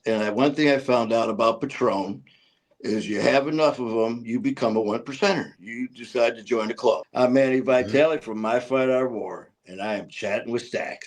And one thing I found out about Patron is you have enough of them, you become a one percenter. You decide to join the club. I'm Manny Mhm. Vitale from My Fight Our War, and I am chatting with Staxx.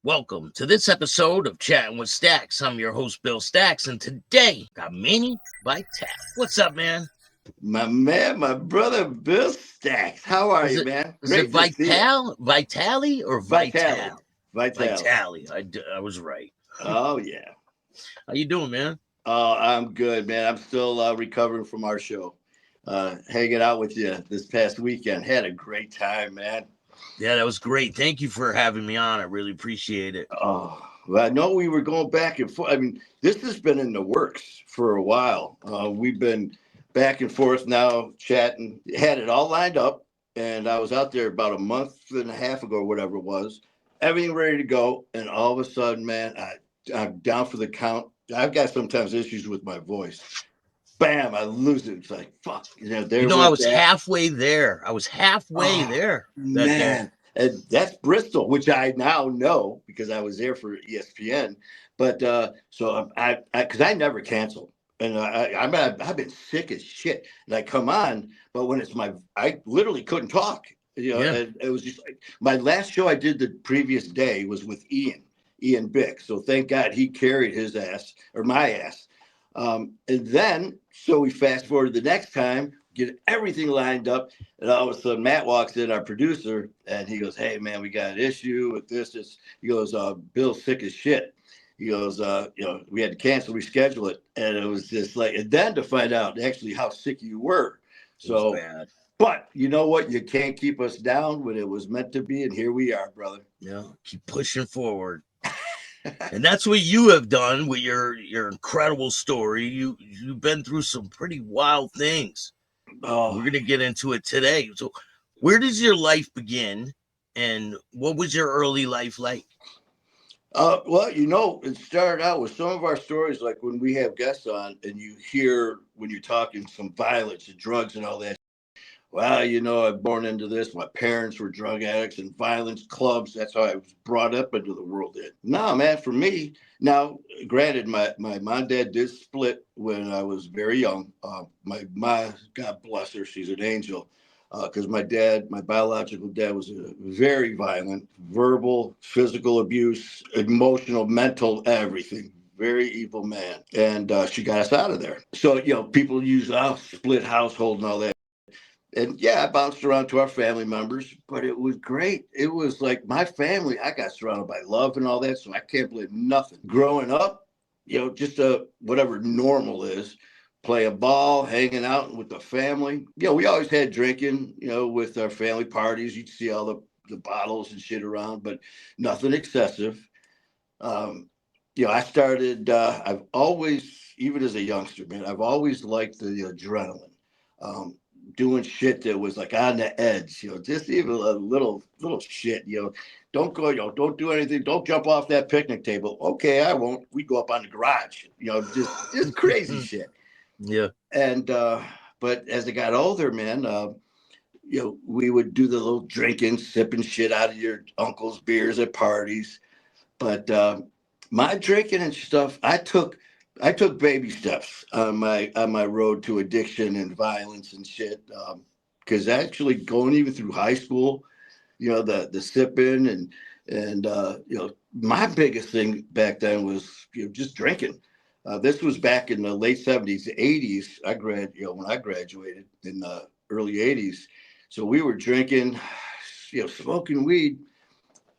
Welcome to this episode of Chatting with Staxx. I'm your host, Bill Staxx, and today got Manny Vitale. What's up, man? My man, my brother Bill Staxx. How are Is you, it man? is it Great to see you. Vitale or Vitale. Vital? Vitale. Vitale. I was right. Oh, yeah. How you doing, man? I'm good, man. I'm still recovering from our show. Hanging out with you this past weekend. Had a great time, man. Yeah, that was great. Thank you for having me on. I really appreciate it. Oh, well, I know we were going back and forth. I mean, this has been in the works for a while. We've been back and forth now, chatting. Had it all lined up, and I was out there about a month and a half ago, or whatever it was. Everything ready to go, and all of a sudden, man, I'm down for the count. I've got sometimes issues with my voice. Bam, I lose it. It's like fuck, You there know, I went was that. halfway there. I was halfway Oh there that day. man, and that's Bristol, which I now know because I was there for ESPN. But so because I never cancel, and I've been sick as shit, and I come on, but when it's I literally couldn't talk. Yeah. And it was just like my last show I did the previous day was with Ian Bick. So thank God he carried his ass or my ass. And then so we fast forward to the next time, get everything lined up. And all of a sudden, Matt walks in, our producer, and he goes, "Hey, man, we got an issue with this." He goes, "Bill's sick as shit." He goes, "We had to cancel, reschedule it," and it was just like, and then to find out actually how sick you were. It was So, bad. but you know what? You can't keep us down when it was meant to be, and here we are, brother. Yeah. Keep pushing forward. And that's what you have done with your incredible story. You've been through some pretty wild things. Oh, We're gonna get into it today. So, where does your life begin, and what was your early life like? well, it started out with some of our stories, like when we have guests on, and you hear when you're talking some violence and drugs and all that. Well, I'm born into this. My parents were drug addicts and violence clubs. That's how I was brought up into the world. No, man, for me, now, granted, my mom and dad did split when I was very young. My mom, God bless her, she's an angel. Because my biological dad, was very violent, verbal, physical abuse, emotional, mental, everything. Very evil man. And she got us out of there. So, people use split household and all that. And yeah, I bounced around to our family members, but it was great. It was like my family, I got surrounded by love and all that, so I can't believe nothing. Growing up, just whatever normal is, play a ball, hanging out with the family. We always had drinking, with our family parties. You'd see all the bottles and shit around, but nothing excessive. Um, I started, I've always, even as a youngster, man, I've always liked the adrenaline. Um, Doing shit that was like on the edge, just even a little shit, don't go, don't do anything, don't jump off that picnic table. Okay, I won't. We go up on the garage, just crazy shit. Yeah. And but as I got older, man, we would do the little drinking, sipping shit out of your uncle's beers at parties. But my drinking and stuff, I took baby steps on my road to addiction and violence and shit. Because actually going even through high school, the sipping and my biggest thing back then was just drinking. This was back in the late '70s, '80s. When I graduated in the early '80s, so we were drinking, smoking weed.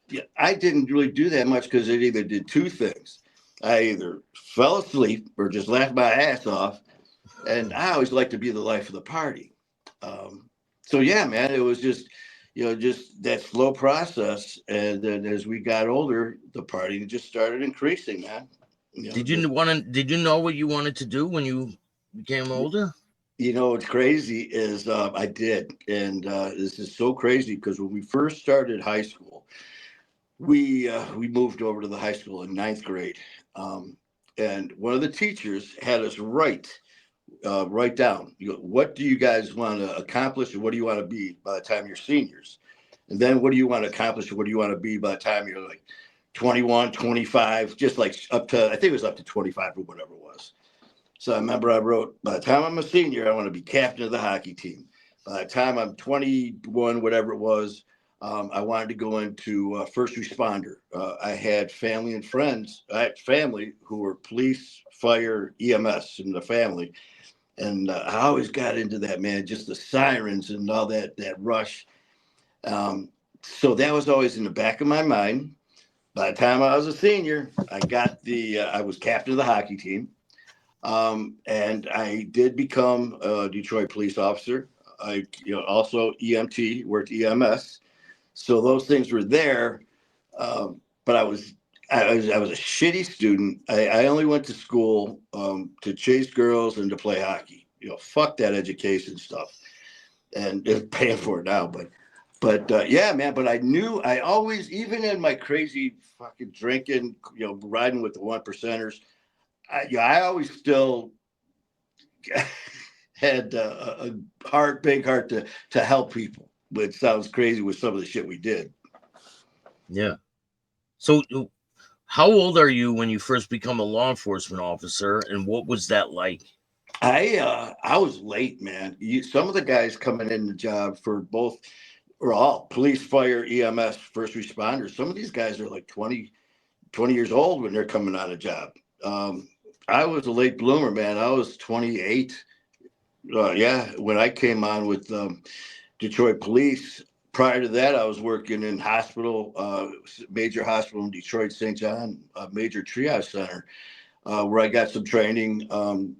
Yeah, I didn't really do that much because it either did two things. I either fell asleep or just laughed my ass off, and I always like to be the life of the party. So yeah, man, it was just that slow process, and then as we got older, the party just started increasing, man. Just Did you know what you wanted to do when you became older? what's crazy is I, did, and this is so crazy because when we first started high school. we moved over to the high school in ninth grade, and one of the teachers had us write down, what do you guys want to accomplish and what do you want to be by the time you're seniors, and then what do you want to accomplish and what do you want to be by the time you're like 21, 25, just like up to, I think it was up to 25 or whatever it was. So I remember I wrote, by the time I'm a senior, I want to be captain of the hockey team. By the time I'm 21, whatever it was, I wanted to go into first responder. I had family and friends. I had family who were police, fire, EMS in the family. And I always got into that, man, just the sirens and all that rush. So that was always in the back of my mind. By the time I was a senior, I was captain of the hockey team. And I did become a Detroit police officer. I, also EMT, worked EMS. So those things were there. But I was a shitty student. I only went to school to chase girls and to play hockey. Fuck that education stuff, and paying for it now. But yeah, man. But I always, even in my crazy fucking drinking, riding with the one percenters, I always still had a big heart to help people, which sounds crazy with some of the shit we did. Yeah. So how old are you when you first become a law enforcement officer, and what was that like? I was late, man. Some of the guys coming in the job for both, or all police, fire, EMS, first responders. Some of these guys are like 20 years old when they're coming on a job. I was a late bloomer, man. I was 28. Yeah, when I came on with Detroit Police. Prior to that, I was working in major hospital in Detroit, St. John, a major triage center, where I got some training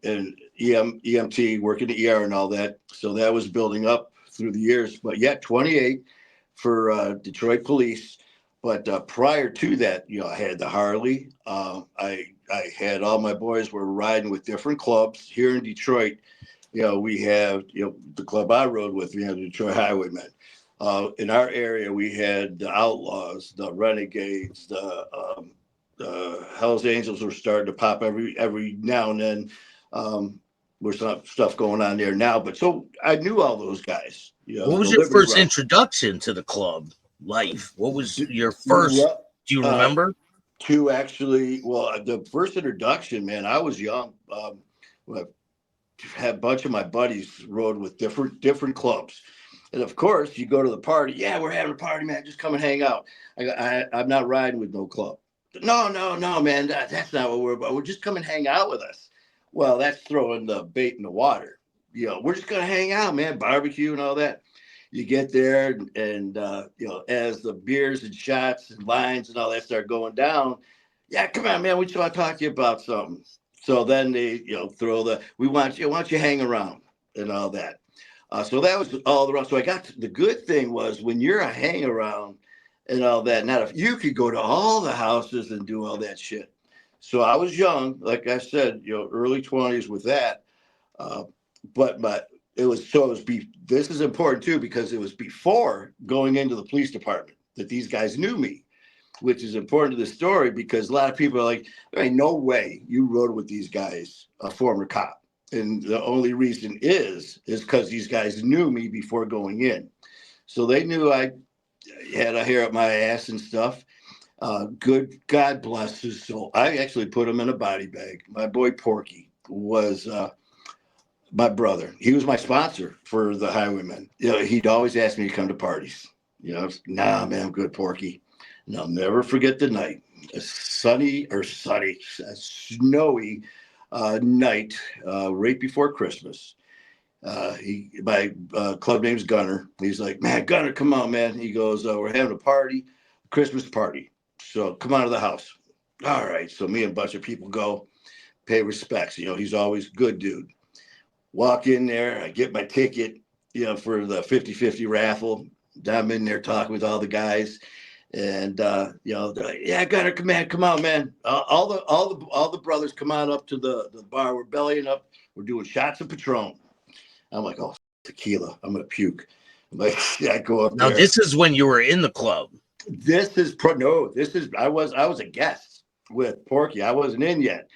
in EMT, working the ER and all that. So that was building up through the years. But yeah, 28 for Detroit Police. But prior to that, I had the Harley. I had all my boys were riding with different clubs here in Detroit. We have the club I rode with. We had the Detroit Highwaymen. In our area, we had the Outlaws, the Renegades, the Hell's Angels were starting to pop every now and then. There's some stuff going on there now, but so I knew all those guys. What was the your Liberty first Rock. introduction to the club life? What was your first? Do you remember? The first introduction, man, I was young. I had a bunch of my buddies rode with different clubs. And of course, you go to the party. Yeah, we're having a party, man. Just come and hang out. I'm not riding with no club. No, man. That's not what we're about. We're just come and hang out with us. Well, that's throwing the bait in the water. We're just gonna hang out, man. Barbecue and all that. You get there, and as the beers and shots and lines and all that start going down, yeah, come on, man. We just want to talk to you about something. So then they, throw why don't you hang around and all that. So that was all around. So the good thing was when you're a hang around and all that, not if you could go to all the houses and do all that shit. So I was young, like I said, early 20s with that. But this is important too, because it was before going into the police department that these guys knew me, which is important to the story because a lot of people are like, there ain't no way you rode with these guys, a former cop. And the only reason is because these guys knew me before going in. So they knew I had a hair up my ass and stuff. Good God bless his soul. I actually put him in a body bag. My boy Porky was my brother. He was my sponsor for the Highwaymen. He'd always ask me to come to parties. Nah, man, I'm good, Porky. And I'll never forget the night. A snowy night right before Christmas. My club name's Gunner. He's like, man, Gunner, come on, man. He goes, we're having a party, Christmas party. So come on to the house. All right. So me and a bunch of people go pay respects. He's always a good dude. Walk in there. I get my ticket, for the 50-50 raffle. I'm in there talking with all the guys. And they're like, yeah, Gunner, come on, man. All the brothers come on up to the bar. We're bellying up. We're doing shots of Patron. I'm like, oh, tequila. I'm gonna puke. I'm like, I go up Now there. this is when you were in the club. I was a guest with Porky. I wasn't in yet.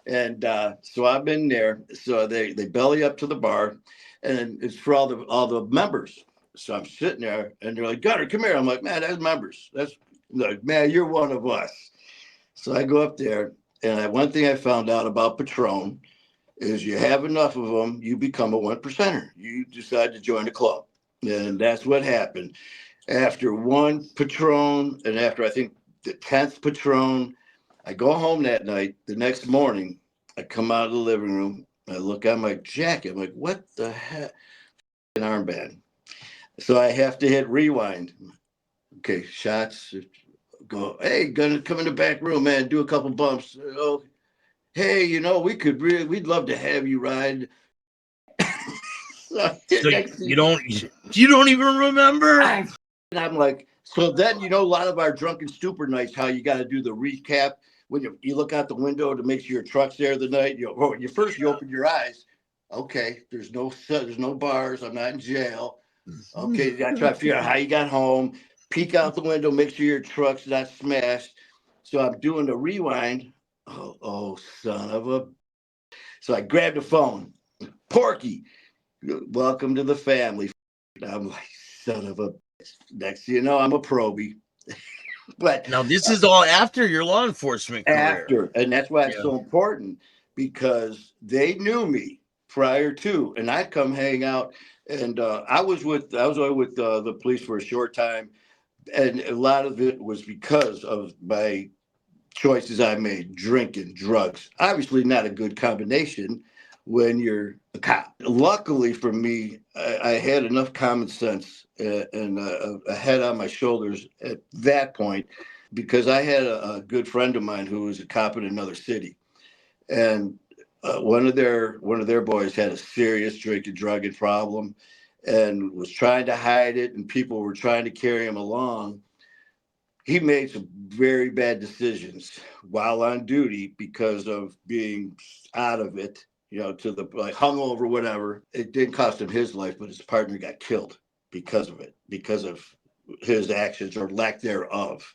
And so I'm in there. So they belly up to the bar, and it's for all the members. So I'm sitting there, and they're like, "Gunner, come here." I'm like, "Man, that's members. That's like, man, you're one of us." So I go up there, and one thing I found out about Patron is you have enough of them, you become a one percenter. You decide to join the club, and that's what happened. After one Patron, and after I think the 10th Patron, I go home that night. The next morning, I come out of the living room. I look at my jacket. I'm like, what the heck? An armband. So I have to hit rewind. Okay, shots. Go. Hey, gonna come in the back room, man. Do a couple bumps. Oh, hey, we'd love to have you ride. So So next you thing, don't even remember? I'm like, so then a lot of our drunken stupor nights, how you got to do the recap when you look out the window to make sure your truck's there the night. You open your eyes. Okay, there's no bars. I'm not in jail. Okay, you got to try to figure out how you got home. Peek out the window, make sure your truck's not smashed. So I'm doing the rewind. Oh, son of a. So I grabbed the phone. Porky, welcome to the family. I'm like, son of a. Next thing you know, I'm a probie. But Now this is all after your law enforcement career. after, and that's why it's Yeah. so important, because they knew me prior to, and I'd come hang out. And I was only with the police for a short time, and a lot of it was because of my choices I made: drinking, drugs. Obviously, not a good combination when you're a cop. Luckily for me, I had enough common sense and a head on my shoulders at that point, because I had a good friend of mine who was a cop in another city, and one of their boys had a serious drinking drugging problem and was trying to hide it, and people were trying to carry him along. He made some very bad decisions while on duty because of being out of it, to the like hungover, whatever. It didn't cost him his life, but his partner got killed because of it, because of his actions or lack thereof.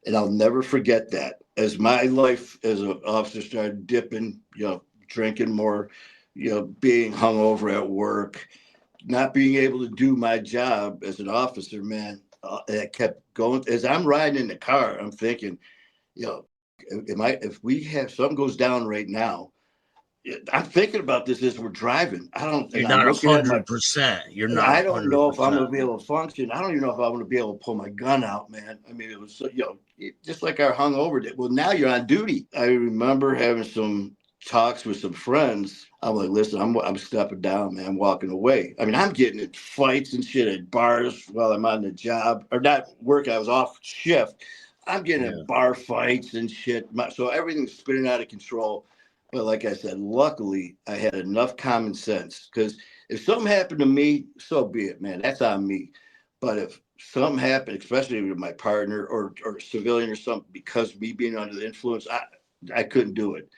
And I'll never forget that. As my life as an officer started dipping, drinking more, being hungover at work, not being able to do my job as an officer, man, it kept going. As I'm riding in the car, I'm thinking, you know, if we have something goes down right now, I'm thinking about this as we're driving. And You're I'm not a looking at my, hundred percent. You're and not I a don't hundred know if I'm percent. gonna be able to function. I don't even know if I'm gonna be able to pull my gun out, man. I mean, it was just like our hungover day. Well, now you're on duty. I remember having some talks with some friends. I'm like, listen, I'm stepping down, man. I'm walking away. I mean, I'm getting in fights and shit at bars while I'm on the job, or not work. I was off shift. I'm getting in Yeah. bar fights and shit. So everything's spinning out of control. But like I said, luckily I had enough common sense, because if something happened to me, so be it, man. That's on me. But if something happened, especially with my partner or a civilian or something, because of me being under the influence, I couldn't do it.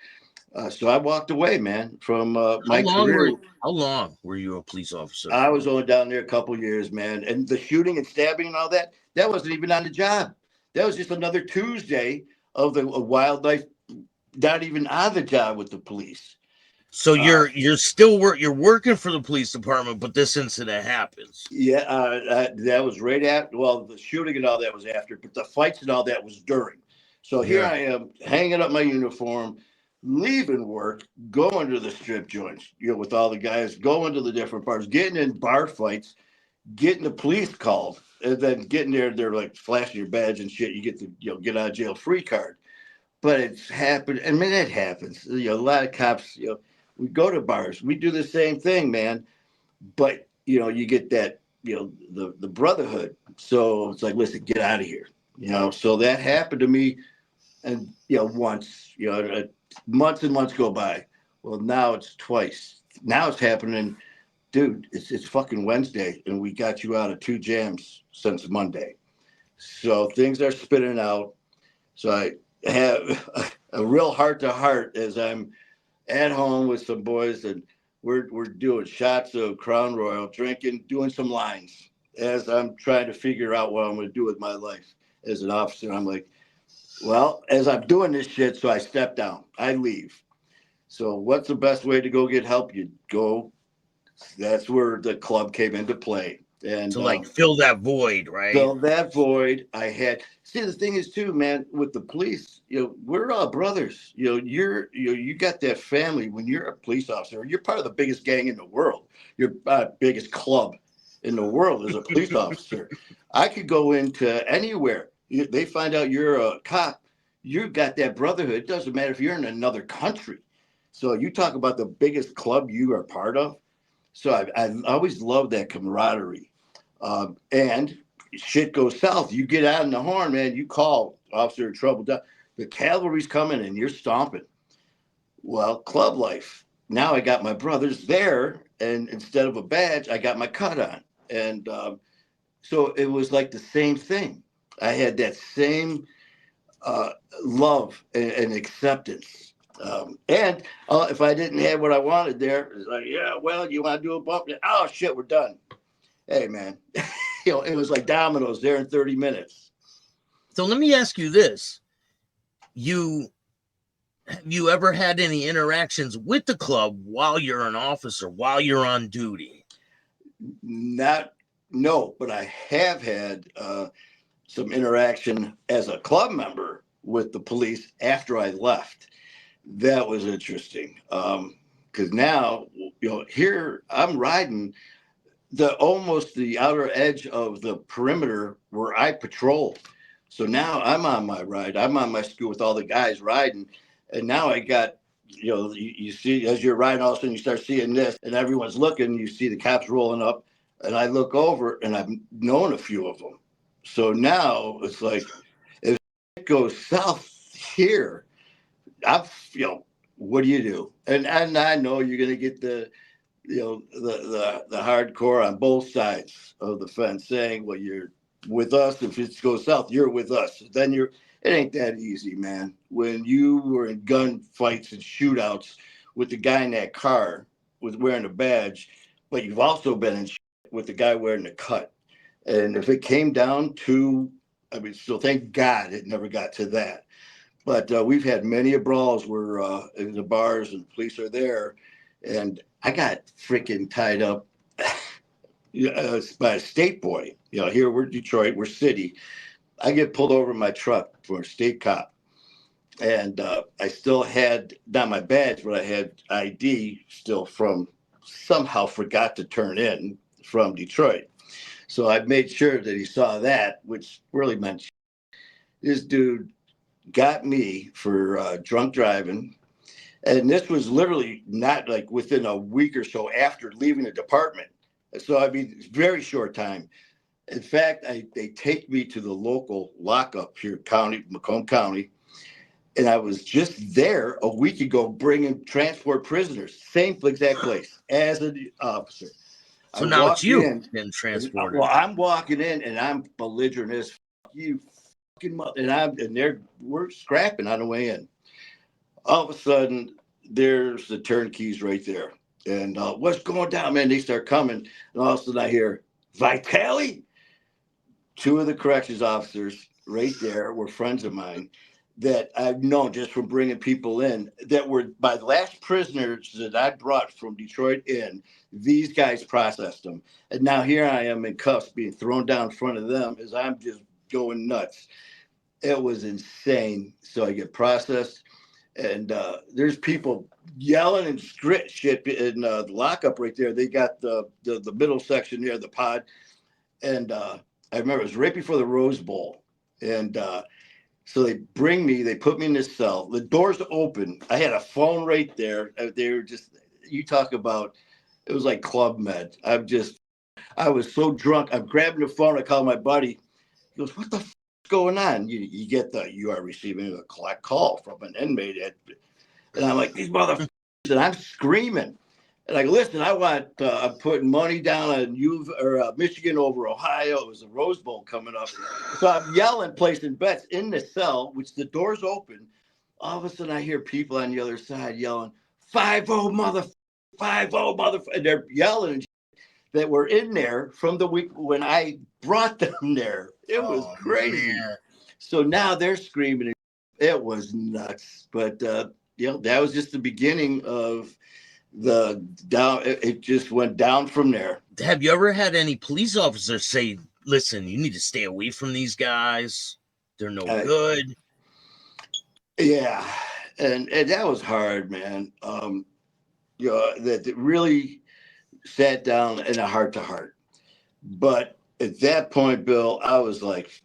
So I walked away, man, from How my long career. were how long were you a police officer I was for? only down there a couple years, man. And the shooting and stabbing and all that, that wasn't even on the job. That was just another Tuesday of the wildlife, not even on the job with the police. So Uh, you're still you're working for the police department, but this incident happens. Yeah, that was right after. Well, the shooting and all that was after, but the fights and all that was during. So here Yeah. I am, hanging up my uniform, leaving work, going to the strip joints, with all the guys, going to the different bars, getting in bar fights, getting the police called, and then getting there. They're like flashing your badge and shit. You get the get out of jail free card. But it's happened. I mean, it happens. A lot of cops. We go to bars, we do the same thing, man, but you get that, the brotherhood. So it's like, listen, get out of here. So that happened to me, and once, months and months go by. Well, now it's twice. Now it's happening, dude. It's fucking Wednesday, and we got you out of 2 jams since Monday. So things are spinning out. So I have a real heart to heart as I'm at home with some boys, and we're doing shots of Crown Royal, drinking, doing some lines as I'm trying to figure out what I'm going to do with my life. as an officer. And I'm like, well, as I'm doing this shit, so I step down, I leave. So what's the best way to go get help? You go. That's where the club came into play. And To like fill that void, right? fill that void. I had see the thing is too, man, with the police, we're all brothers. You got that family when you're a police officer, you're part of the biggest gang in the world. Your biggest club in the world is a police officer. I could go into anywhere. They find out you're a cop, you got that brotherhood. It doesn't matter if you're in another country. So you talk about the biggest club you are part of. So I always loved that camaraderie. And shit goes south. You get out in the horn, man. You call officer in trouble. The cavalry's coming and you're stomping. Well, club life. Now I got my brothers there, and instead of a badge, I got my cut on. And so it was like the same thing. I had that same uh, love and acceptance. And if I didn't have what I wanted there, it's like, yeah, well, you want to do a bump? Oh, shit, we're done. Hey, man, it was like dominoes there in 30 minutes. So let me ask you this. Have you ever had any interactions with the club while you're an officer, while you're on duty? No, but I have had some interaction as a club member with the police after I left. That was interesting. Because now, here I'm riding almost the outer edge of the perimeter where I patrol. So now I'm on my ride. I'm on my scooter with all the guys riding. And now I got, you see, as you're riding, all of a sudden you start seeing this and everyone's looking. You see the cops rolling up. And I look over and I've known a few of them. So now it's like, if it goes south here, what do you do? And I know you're going to get the hardcore on both sides of the fence saying, well, you're with us. If it goes south, you're with us. Then it ain't that easy, man. When you were in gun fights and shootouts with the guy in that car with wearing a badge, but you've also been in with the guy wearing the cut. And if it came down to, so thank God it never got to that. But we've had many brawls where in the bars and police are there. And I got freaking tied up by a state boy. Here we're Detroit, we're city. I get pulled over in my truck for a state cop. And I still had, not my badge, but I had ID still somehow forgot to turn in from Detroit. So I made sure that he saw that, which really meant this dude got me for drunk driving. And this was literally not like within a week or so after leaving the department. So, very short time. In fact, they take me to the local lockup here, Macomb County. And I was just there a week ago bringing transport prisoners, same exact place as an officer. So I now it's walk you in, being transported. well, I'm walking in and I'm belligerent as you fucking mother, and we're scrapping on the way in. All of a sudden, there's the turnkeys right there. And what's going down, man? They start coming. And all of a sudden I hear, Vitale? Two of the corrections officers right there were friends of mine that I've known just from bringing people in that were my last prisoners that I brought from Detroit in. These guys processed them. And now here I am in cuffs being thrown down in front of them as I'm just going nuts. It was insane. So I get processed. And there's people yelling and shit in the lockup right there. They got the middle section there, the pod. And I remember it was right before the Rose Bowl. And so they put me in this cell. The doors open. I had a phone right there. They were just, you talk about, it was like Club Med. I was so drunk. I'm grabbing the phone. I call my buddy. He goes, what the f- is going on? You get you are receiving a collect call from an inmate. And I'm like, these motherfuckers. And I'm screaming. And I go, listen, I'm putting money down on Michigan over Ohio. It was the Rose Bowl coming up. So I'm yelling, placing bets in the cell, which the door's open. All of a sudden, I hear people on the other side yelling, 5-0, mother, 5-0, mother. And they're yelling that were in there from the week when I brought them there. It was crazy. Man. So now they're screaming. It was nuts. But, that was just the beginning of the down. It just went down from there. Have you ever had any police officers say, listen, you need to stay away from these guys? They're no good. Yeah. And that was hard, man. That really sat down in a heart to heart. But at that point, Bill, I was like,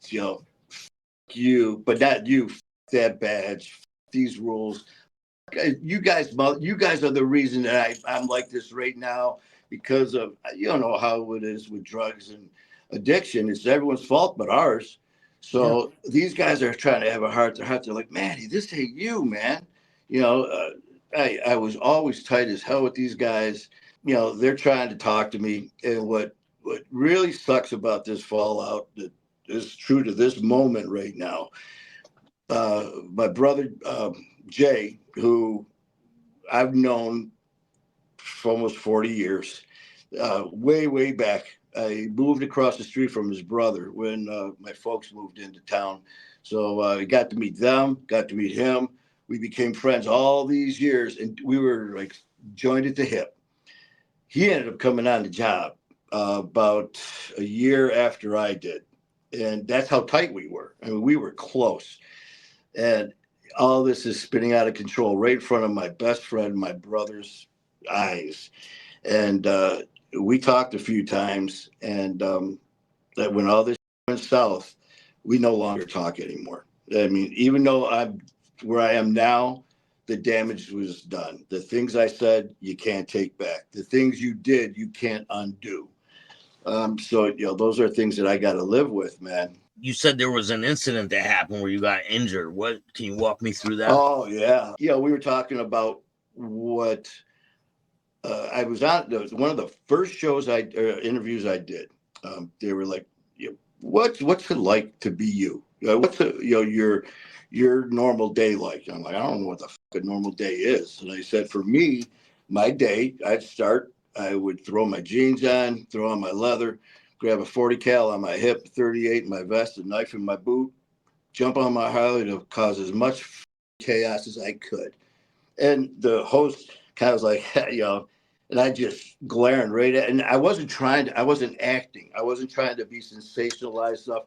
you, but not you, that badge, these rules. You guys are the reason that I'm like this right now because of, you don't know how it is with drugs and addiction. It's everyone's fault but ours. So these guys are trying to have a heart to heart. They're like, Manny, this ain't you, man. I was always tight as hell with these guys. They're trying to talk to me. And what really sucks about this fallout that is true to this moment right now, my brother, Jay, who I've known for almost 40 years, way back. I moved across the street from his brother when my folks moved into town. So I got to meet them, got to meet him. We became friends all these years, and we were like joined at the hip. He ended up coming on the job about a year after I did. And that's how tight we were. I mean, we were close. And all this is spinning out of control right in front of my best friend, my brother's eyes. And we talked a few times, and that when all this went south, we no longer talk anymore. I mean, even though I'm where I am now, the damage was done. The things I said, you can't take back. The things you did, you can't undo. So, those are things that I got to live with, man. You said there was an incident that happened where you got injured. What can you walk me through that? Oh, yeah. Yeah, we were talking about what I was on. One of the first interviews I did. They were like, what's it like to be you? What's your normal day like? I'm like, I don't know what the fuck a normal day is. And I said, for me, my day, I would throw my jeans on, throw on my leather, grab a 40 cal on my hip, 38 in my vest, a knife in my boot, jump on my Harley to cause as much chaos as I could. And the host kind of was like, and I just glaring right at, and I wasn't acting. I wasn't trying to be sensationalized stuff.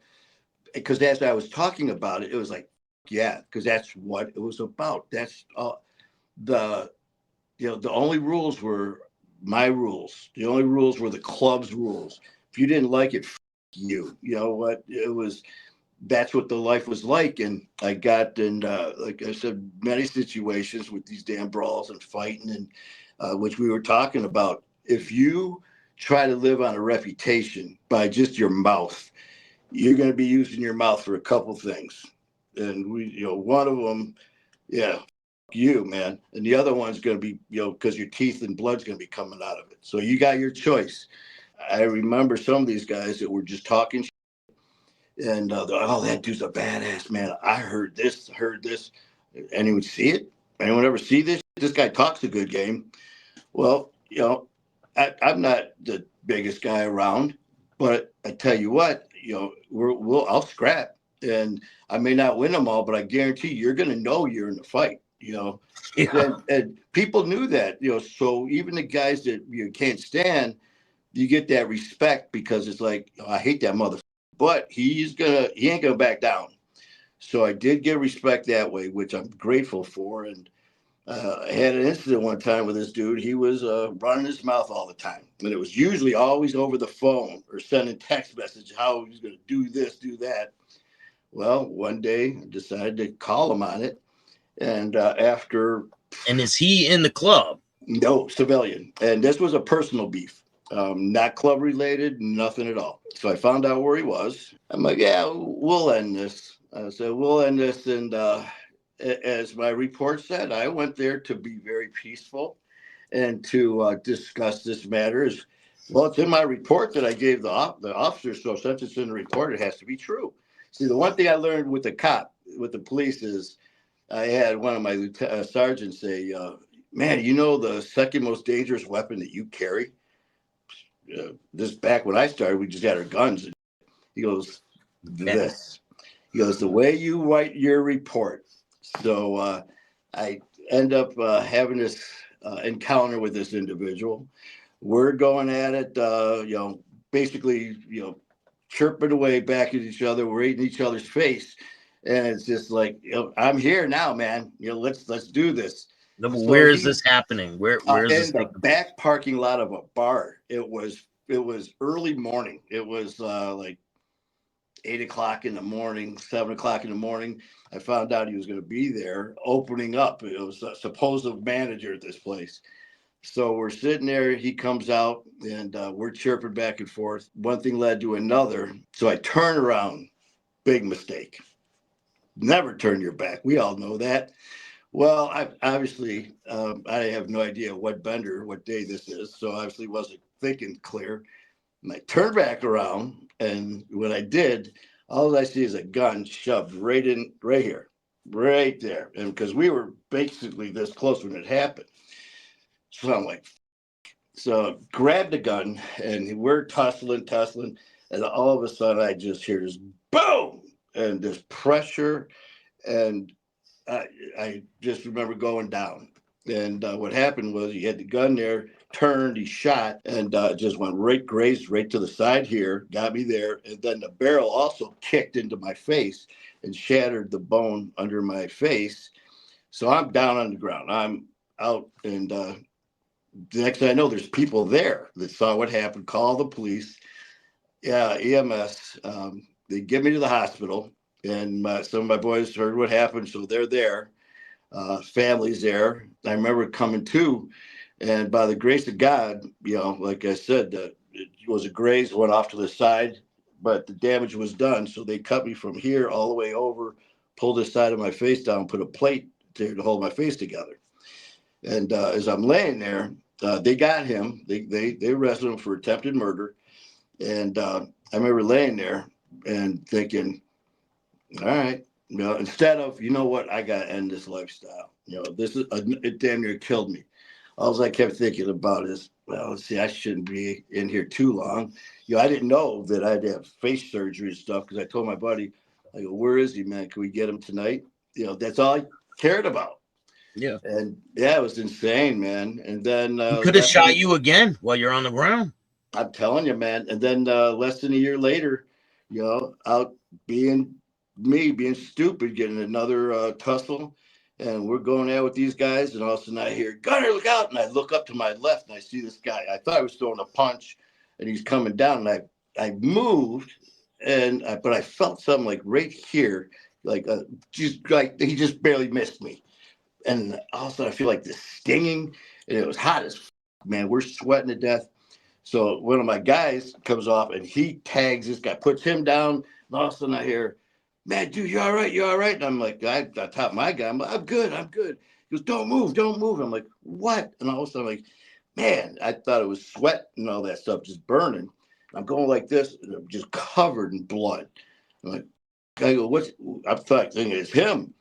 Because as I was talking about it, it was like, yeah, because that's what it was about. That's the the only rules were my rules. The only rules were the club's rules. If you didn't like it, you. You know what? It was. That's what the life was like, and I got in, like I said, many situations with these damn brawls and fighting, and which we were talking about. If you try to live on a reputation by just your mouth, you're going to be using your mouth for a couple things, and one of them, yeah, you, man, and the other one's going to be, because your teeth and blood's going to be coming out of it. So you got your choice. I remember some of these guys that were just talking, and oh, that dude's a badass, man. I heard this. Anyone see it? Anyone ever see this? This guy talks a good game. Well, I'm not the biggest guy around, but I tell you what, I'll scrap, and I may not win them all, but I guarantee you're going to know you're in the fight. Yeah. And people knew that. So even the guys that you can't stand, you get that respect because it's like, I hate that motherfucker, but he ain't gonna back down. So I did get respect that way, which I'm grateful for. And I had an incident one time with this dude. He was running his mouth all the time. And it was usually always over the phone or sending text message how he was going to do this, do that. Well, one day I decided to call him on it. And And is he in the club? No, civilian. And this was a personal beef, not club related, nothing at all. So I found out where he was. I'm like, yeah, we'll end this. I said, we'll end this. And as my report said, I went there to be very peaceful and to discuss this matter. Well, it's in my report that I gave the officer. So since it's in the report, it has to be true. See, the one thing I learned with the police is I had one of my sergeants say, man, the second most dangerous weapon that you carry? This back when I started, we just had our guns. He goes, this. He goes, the way you write your report. So I end up having this encounter with this individual. We're going at it, basically, chirping away back at each other. We're eating each other's face, and it's just like, I'm here now, man. Let's do this. No, but So where is he this happening? Where is this in the taking place? back parking lot of a bar. It was early morning. It was like 8 o'clock in the morning, 7 o'clock in the morning. I found out he was going to be there opening up. It was a supposed manager at this place. So we're sitting there. He comes out and we're chirping back and forth. One thing led to another. So I turn around. Big mistake. Never turn your back. We all know that. Well, I obviously I have no idea what day this is. So obviously wasn't thinking clear. And I turned back around, and when I did, all I see is a gun shoved right here, right there. And because we were basically this close when it happened. So I'm like, so grabbed the gun, and we're tussling. And all of a sudden, I just hear this boom, and this pressure. And I just remember going down. And what happened was he had the gun there, turned, he shot, and just went grazed right to the side here, got me there. And then the barrel also kicked into my face and shattered the bone under my face. So I'm down on the ground. I'm out. And the next thing I know, there's people there that saw what happened, call the police. Yeah, EMS. They get me to the hospital. And some of my boys heard what happened, so they're there. Families there. I remember coming to, and by the grace of God, like I said, it was a graze, went off to the side, but the damage was done. So they cut me from here all the way over, pulled the side of my face down, put a plate there to hold my face together. And as I'm laying there, they got him. They arrested him for attempted murder. And I remember laying there and thinking, all right. Instead of, what, I got to end this lifestyle. It damn near killed me. All I kept thinking about is, well, let's see, I shouldn't be in here too long. I didn't know that I'd have face surgery and stuff because I told my buddy, I go, where is he, man? Can we get him tonight? That's all I cared about. Yeah. And yeah, it was insane, man. And then He could have shot you again while you're on the ground. I'm telling you, man. And then less than a year later, out being being stupid, getting another tussle, and we're going out with these guys, and all of a sudden I hear "Gunner, look out!" And I look up to my left, and I see this guy. I thought I was throwing a punch, and he's coming down, and I moved, but I felt something like right here, like just like he just barely missed me, and all of a sudden I feel like this stinging, and it was hot as man. We're sweating to death. So one of my guys comes off and he tags this guy, puts him down. And all of a sudden I hear, man, dude, you all right? You all right? And I'm like, I top my guy. I'm like, I'm good. I'm good. He goes, don't move, don't move. I'm like, what? And all of a sudden I'm like, man, I thought it was sweat and all that stuff just burning. I'm going like this, and I'm just covered in blood. I'm like, I go, what's, I'm thinking it's him.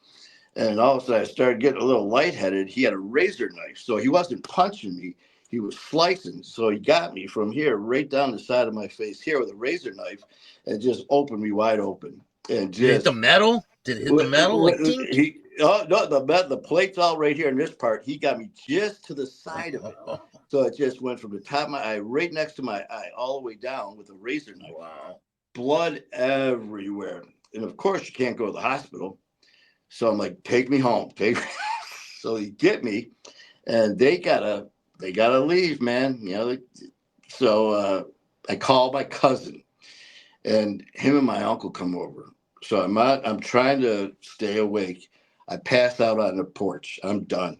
And all of a sudden, I started getting a little lightheaded. He had a razor knife, so he wasn't punching me. He was slicing. So he got me from here right down the side of my face here with a razor knife and just opened me wide open. And Did it hit the just, metal? Did it hit the metal like tink? oh, no, the plate's all right here in this part. He got me just to the side of it. So it just went from the top of my eye, right next to my eye, all the way down with a razor knife. Wow. Blood everywhere. And of course, you can't go to the hospital. So I'm like, take me home. So they get me, and they gotta leave, man. So I call my cousin, and him and my uncle come over. So I'm trying to stay awake. I pass out on the porch. I'm done.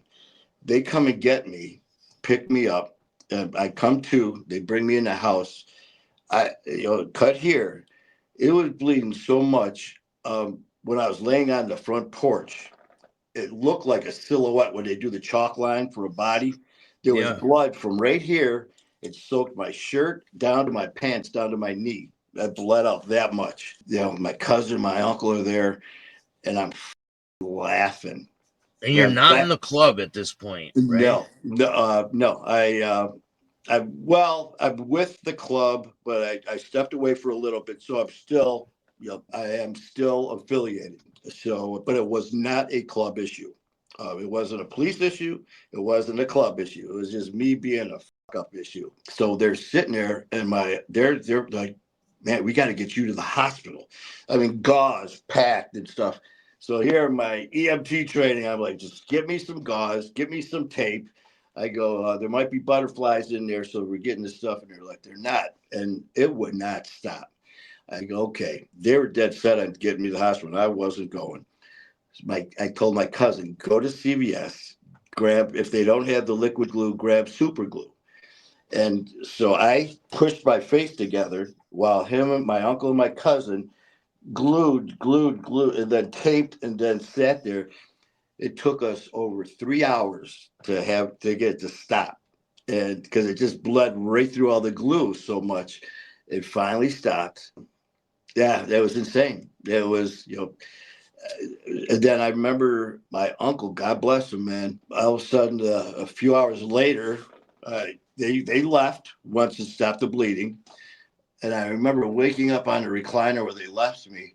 They come and get me, pick me up, and I come to. They bring me in the house. Cut here. It was bleeding so much. When I was laying on the front porch, it looked like a silhouette when they do the chalk line for a body. There was Yeah. blood from right here. It soaked my shirt down to my pants, down to my knee. I bled out that much. My cousin, my uncle are there, and I'm laughing. And you're not in the club at this point, right? No. I'm with the club, but I stepped away for a little bit, so I'm still I am still affiliated. So, but it was not a club issue. It wasn't a police issue. It wasn't a club issue. It was just me being a fuck up issue. So they're sitting there, and they're like, man, we got to get you to the hospital. I mean, gauze packed and stuff. So here in my EMT training, I'm like, just get me some gauze, get me some tape. I go, there might be butterflies in there, so we're getting this stuff, and they're like, they're not, and it would not stop. I go, okay. They were dead set on getting me to the hospital. And I wasn't going. I told my cousin, go to CVS, grab, if they don't have the liquid glue, grab super glue. And so I pushed my face together while him and my uncle and my cousin glued, and then taped and then sat there. It took us over 3 hours to get it to stop. And because it just bled right through all the glue so much, it finally stopped. Yeah, that was insane. It was, and then I remember my uncle, God bless him, man. All of a sudden, a few hours later, they left once it stopped the bleeding. And I remember waking up on the recliner where they left me.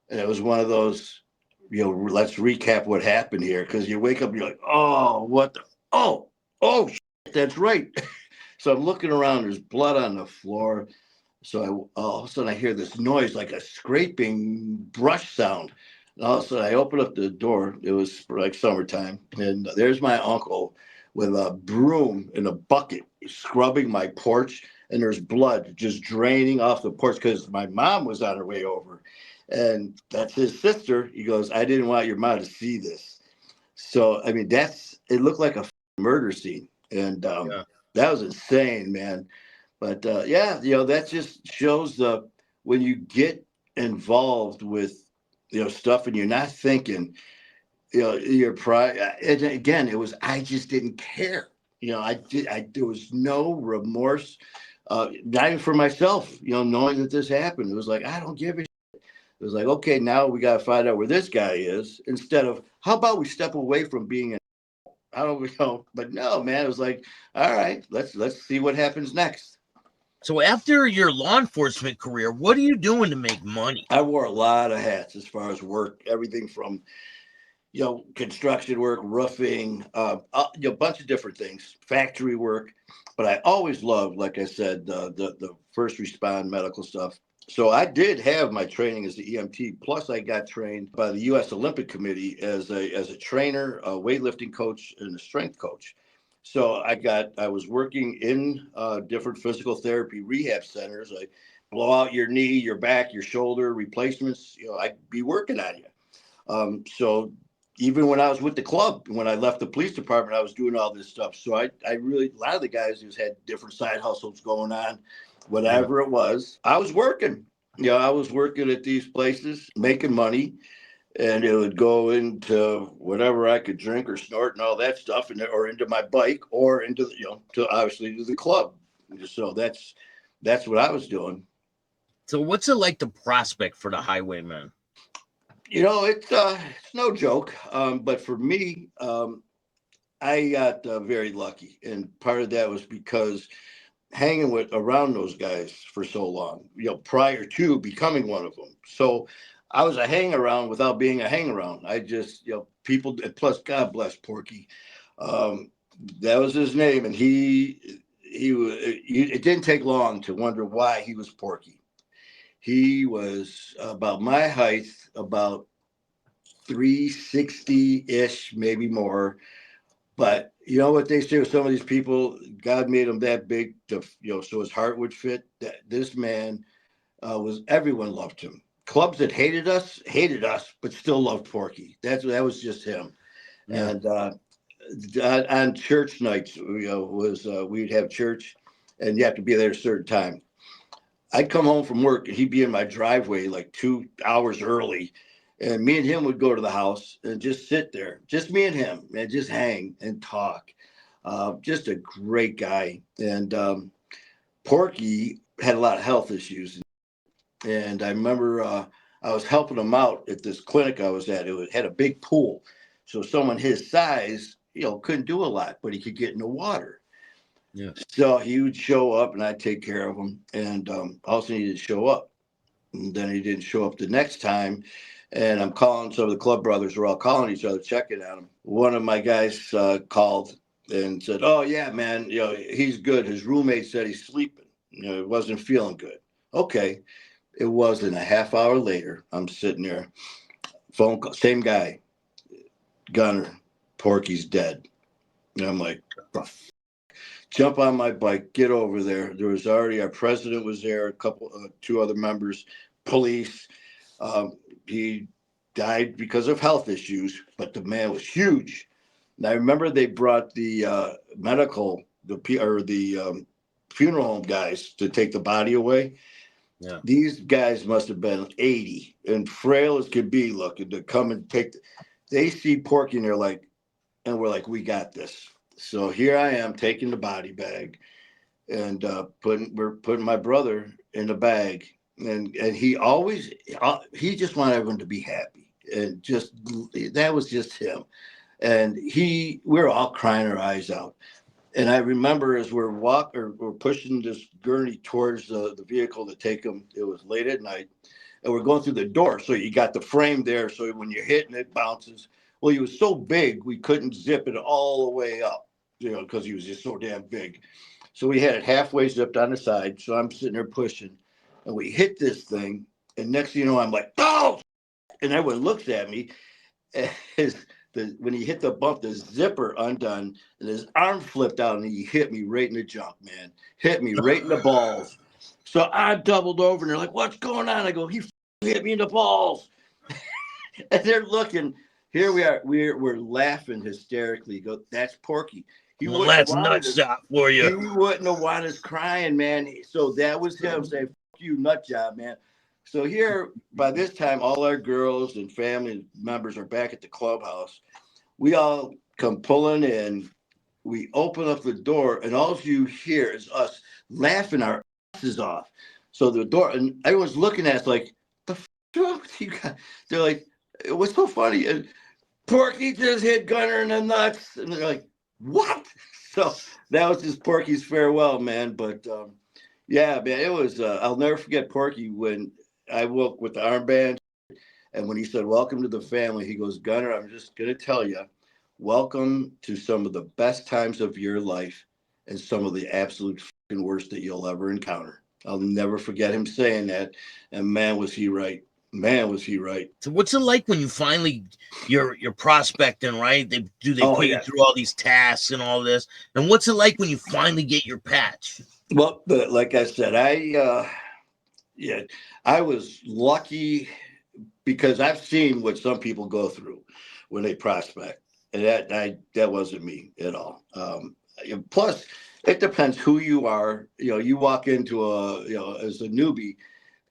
And it was one of those, let's recap what happened here. Because you wake up and you're like, oh, what the, oh, shit, that's right. So I'm looking around, there's blood on the floor. So all of a sudden I hear this noise like a scraping brush sound. And all of a sudden I open up the door. It was like summertime. And there's my uncle with a broom and a bucket scrubbing my porch. And there's blood just draining off the porch because my mom was on her way over. And that's his sister. He goes, I didn't want your mom to see this. So, I mean, it looked like a murder scene. And Yeah. that was insane, man. But yeah, that just shows when you get involved with stuff and you're not thinking, your pride. And again, I just didn't care. There was no remorse, not even for myself. Knowing that this happened, it was like I don't give a. It was like, okay, now we got to find out where this guy is. Instead of how about we step away from being an. I don't know, but no, man. It was like, all right, let's see what happens next. So after your law enforcement career, what are you doing to make money? I wore a lot of hats as far as work, everything from, construction work, roofing, a bunch of different things, factory work. But I always loved, like I said, the first respond medical stuff. So I did have my training as the EMT. Plus, I got trained by the U.S. Olympic Committee as a trainer, a weightlifting coach, and a strength coach. So I was working in different physical therapy rehab centers. I blow out your knee, your back, your shoulder replacements. I'd be working on you. So even when I was with the club, when I left the police department, I was doing all this stuff. So I really, a lot of the guys just had different side hustles going on, whatever it was. I was working. I was working at these places, making money, and it would go into whatever I could drink or snort and all that stuff, or into my bike, or into to obviously to the club. So that's what I was doing. So what's it like to prospect for the Highwaymen? It's no joke. But for me, I got very lucky, and part of that was because hanging with around those guys for so long, prior to becoming one of them. So I was a hang around without being a hang around. I just, people. Plus, God bless Porky. Um, that was his name, and he was. It didn't take long to wonder why he was Porky. He was about my height, about 360 ish, maybe more. But you know what they say with some of these people, God made them that big to, so his heart would fit. That this man everyone loved him. Clubs that hated us, but still loved Porky. That was just him. Yeah. And on church nights, we'd have church, and you have to be there at a certain time. I'd come home from work, and he'd be in my driveway like 2 hours early, and me and him would go to the house and just sit there, just me and him, and just hang and talk. Just a great guy. And Porky had a lot of health issues, and I remember I was helping him out at this clinic I was at. Had a big pool, so someone his size, couldn't do a lot, but he could get in the water. Yeah. So he would show up, and I'd take care of him, and also needed to show up. And then he didn't show up the next time. And I'm calling, so the club brothers were all calling each other, checking on him. One of my guys called and said, "Oh yeah, man, he's good. His roommate said he's sleeping. He wasn't feeling good." Okay, it wasn't a half hour later. I'm sitting there, phone call, same guy, Gunner, Porky's dead. And I'm like, jump on my bike, get over there. There was already our president was there, a couple, two other members, police. He died because of health issues, but the man was huge. And I remember they brought the medical, the funeral home guys to take the body away. Yeah. These guys must have been 80 and frail as could be, looking to come and take. They see Porky and they're like, and we're like, we got this. So here I am taking the body bag and we're putting my brother in the bag, and he just wanted everyone to be happy, and just that was just him. And we're all crying our eyes out. And I remember as we're pushing this gurney towards the vehicle to take him. It was late at night, and we're going through the door. So you got the frame there, so when you're hitting it, bounces. Well, he was so big we couldn't zip it all the way up, because he was just so damn big. So we had it halfway zipped on the side. So I'm sitting there pushing, and we hit this thing. And next thing you know, I'm like, "Oh!" And everyone looks at me. And when he hit the bump, the zipper undone, and his arm flipped out, and he hit me right in the junk, man. Hit me right in the balls. So I doubled over, and they're like, "What's going on?" I go, "He hit me in the balls." And they're looking. Here we are. We're laughing hysterically. Go, that's Porky. He Well, wouldn't have that's wanted nuts us. shot for He you. wouldn't have wanted us crying, man. So that was him saying, "Fuck you, nut job, man." So here, by this time, all our girls and family members are back at the clubhouse. We all come pulling in. We open up the door, and all you hear is us laughing our asses off. So the door, and everyone's looking at us like, "The f- wrong with you guys?" They're like, "It was so funny." And Porky just hit Gunner in the nuts, and they're like, "What?" So that was just Porky's farewell, man. But yeah, man, it was. I'll never forget Porky when I woke with the armband, and when he said, "Welcome to the family," he goes, "Gunner, I'm just gonna tell you, welcome to some of the best times of your life, and some of the absolute fucking worst that you'll ever encounter." I'll never forget him saying that, and man, was he right. Man, was he right. So what's it like when you finally you're prospecting, right? They Oh put you yeah. through all these tasks and all this. And what's it like when you finally get your patch? Well, but like I said, yeah, I was lucky because I've seen what some people go through when they prospect, and that wasn't me at all. Plus, it depends who you are. You walk into as a newbie,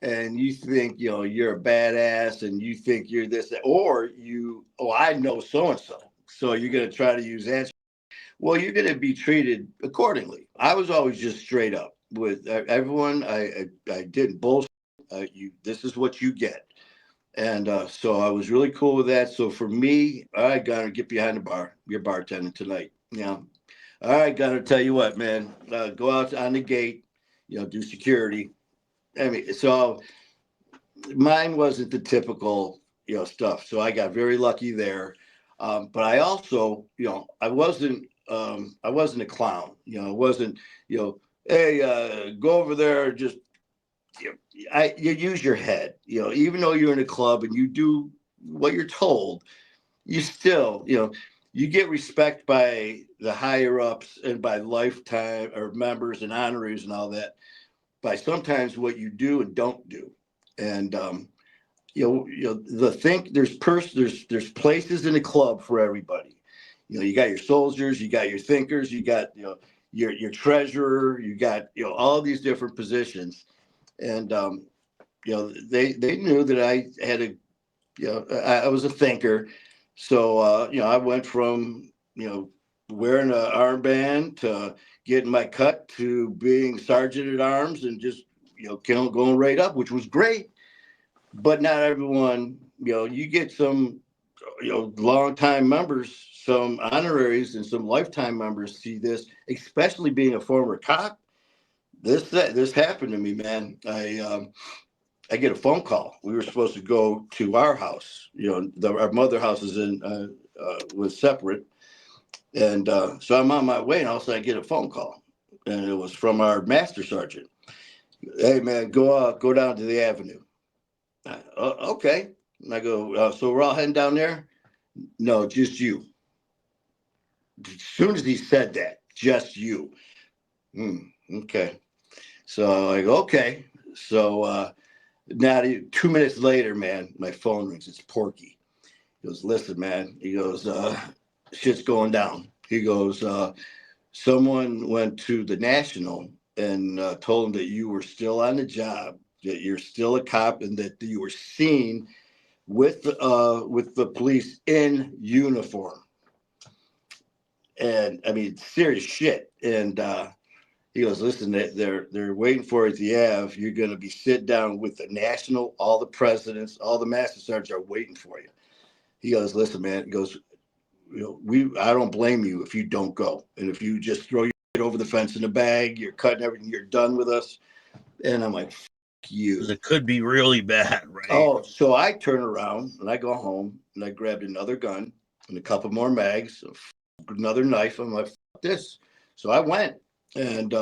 and you think you're a badass, and you think you're this, or I know so and so, so you're gonna try to use that. Well, you're gonna be treated accordingly. I was always just straight up with everyone. I didn't bullshit. This is what you get. And so I was really cool with that. So for me, all right, Gunner, get behind the bar. You're bartending tonight. All right, Gunner, tell you what, man, go out on the gate, do security. I mean, so mine wasn't the typical, stuff. So I got very lucky there. But I also, I wasn't a clown. I wasn't, hey, go over there, just you use your head. Even though you're in a club and you do what you're told, you still, you get respect by the higher ups and by lifetime or members and honorees and all that by sometimes what you do and don't do. And the think there's places in the club for everybody. You got your soldiers, you got your thinkers, you got your treasurer, you got all these different positions. And they knew that I had I was a thinker. So I went from wearing an armband to getting my cut to being sergeant at arms and just going right up, which was great. But not everyone, you get some longtime members, some honoraries, and some lifetime members see this, especially being a former cop. This happened to me, man. I get a phone call. We were supposed to go to our house. Our mother house is was separate, and so I'm on my way, and all of a sudden I get a phone call, and it was from our master sergeant. Hey man, go down to the avenue. Okay. And I go, so we're all heading down there? No, just you. As soon as he said that, just you. Okay. So I go, okay. So now 2 minutes later, man, my phone rings. It's Porky. He goes, listen, man. He goes, shit's going down. He goes, someone went to the National and told him that you were still on the job, that you're still a cop, and that you were seen with the police in uniform. And I mean, serious shit. And he goes, listen, they're waiting for you at the Ave. You're going to be sit down with the National, all the presidents, all the master sergeants are waiting for you. He goes, listen, man. He goes, I don't blame you if you don't go. And if you just throw your shit over the fence in the bag, you're cutting everything, you're done with us. And I'm like, fuck you. It could be really bad, right? Oh, so I turn around and I go home and I grabbed another gun and a couple more mags, another knife. I'm like, fuck this. So I went, and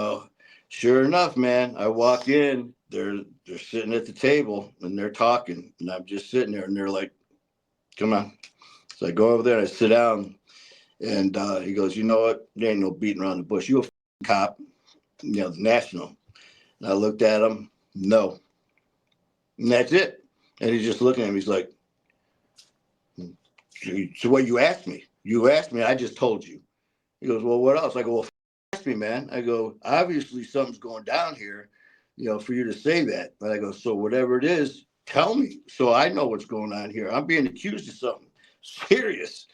sure enough, man, I walk in. They're sitting at the table and they're talking, and I'm just sitting there, and they're like, "Come on." So I go over there and I sit down, and he goes, "You know what? There ain't no beating around the bush. You a cop, the National." And I looked at him. No, and that's it. And he's just looking at me. He's like, so what you asked me? You asked me. I just told you. He goes, well, what else? I go, well, ask me, man. I go, obviously something's going down here, for you to say that. But I go, so whatever it is, tell me so I know what's going on here. I'm being accused of something serious.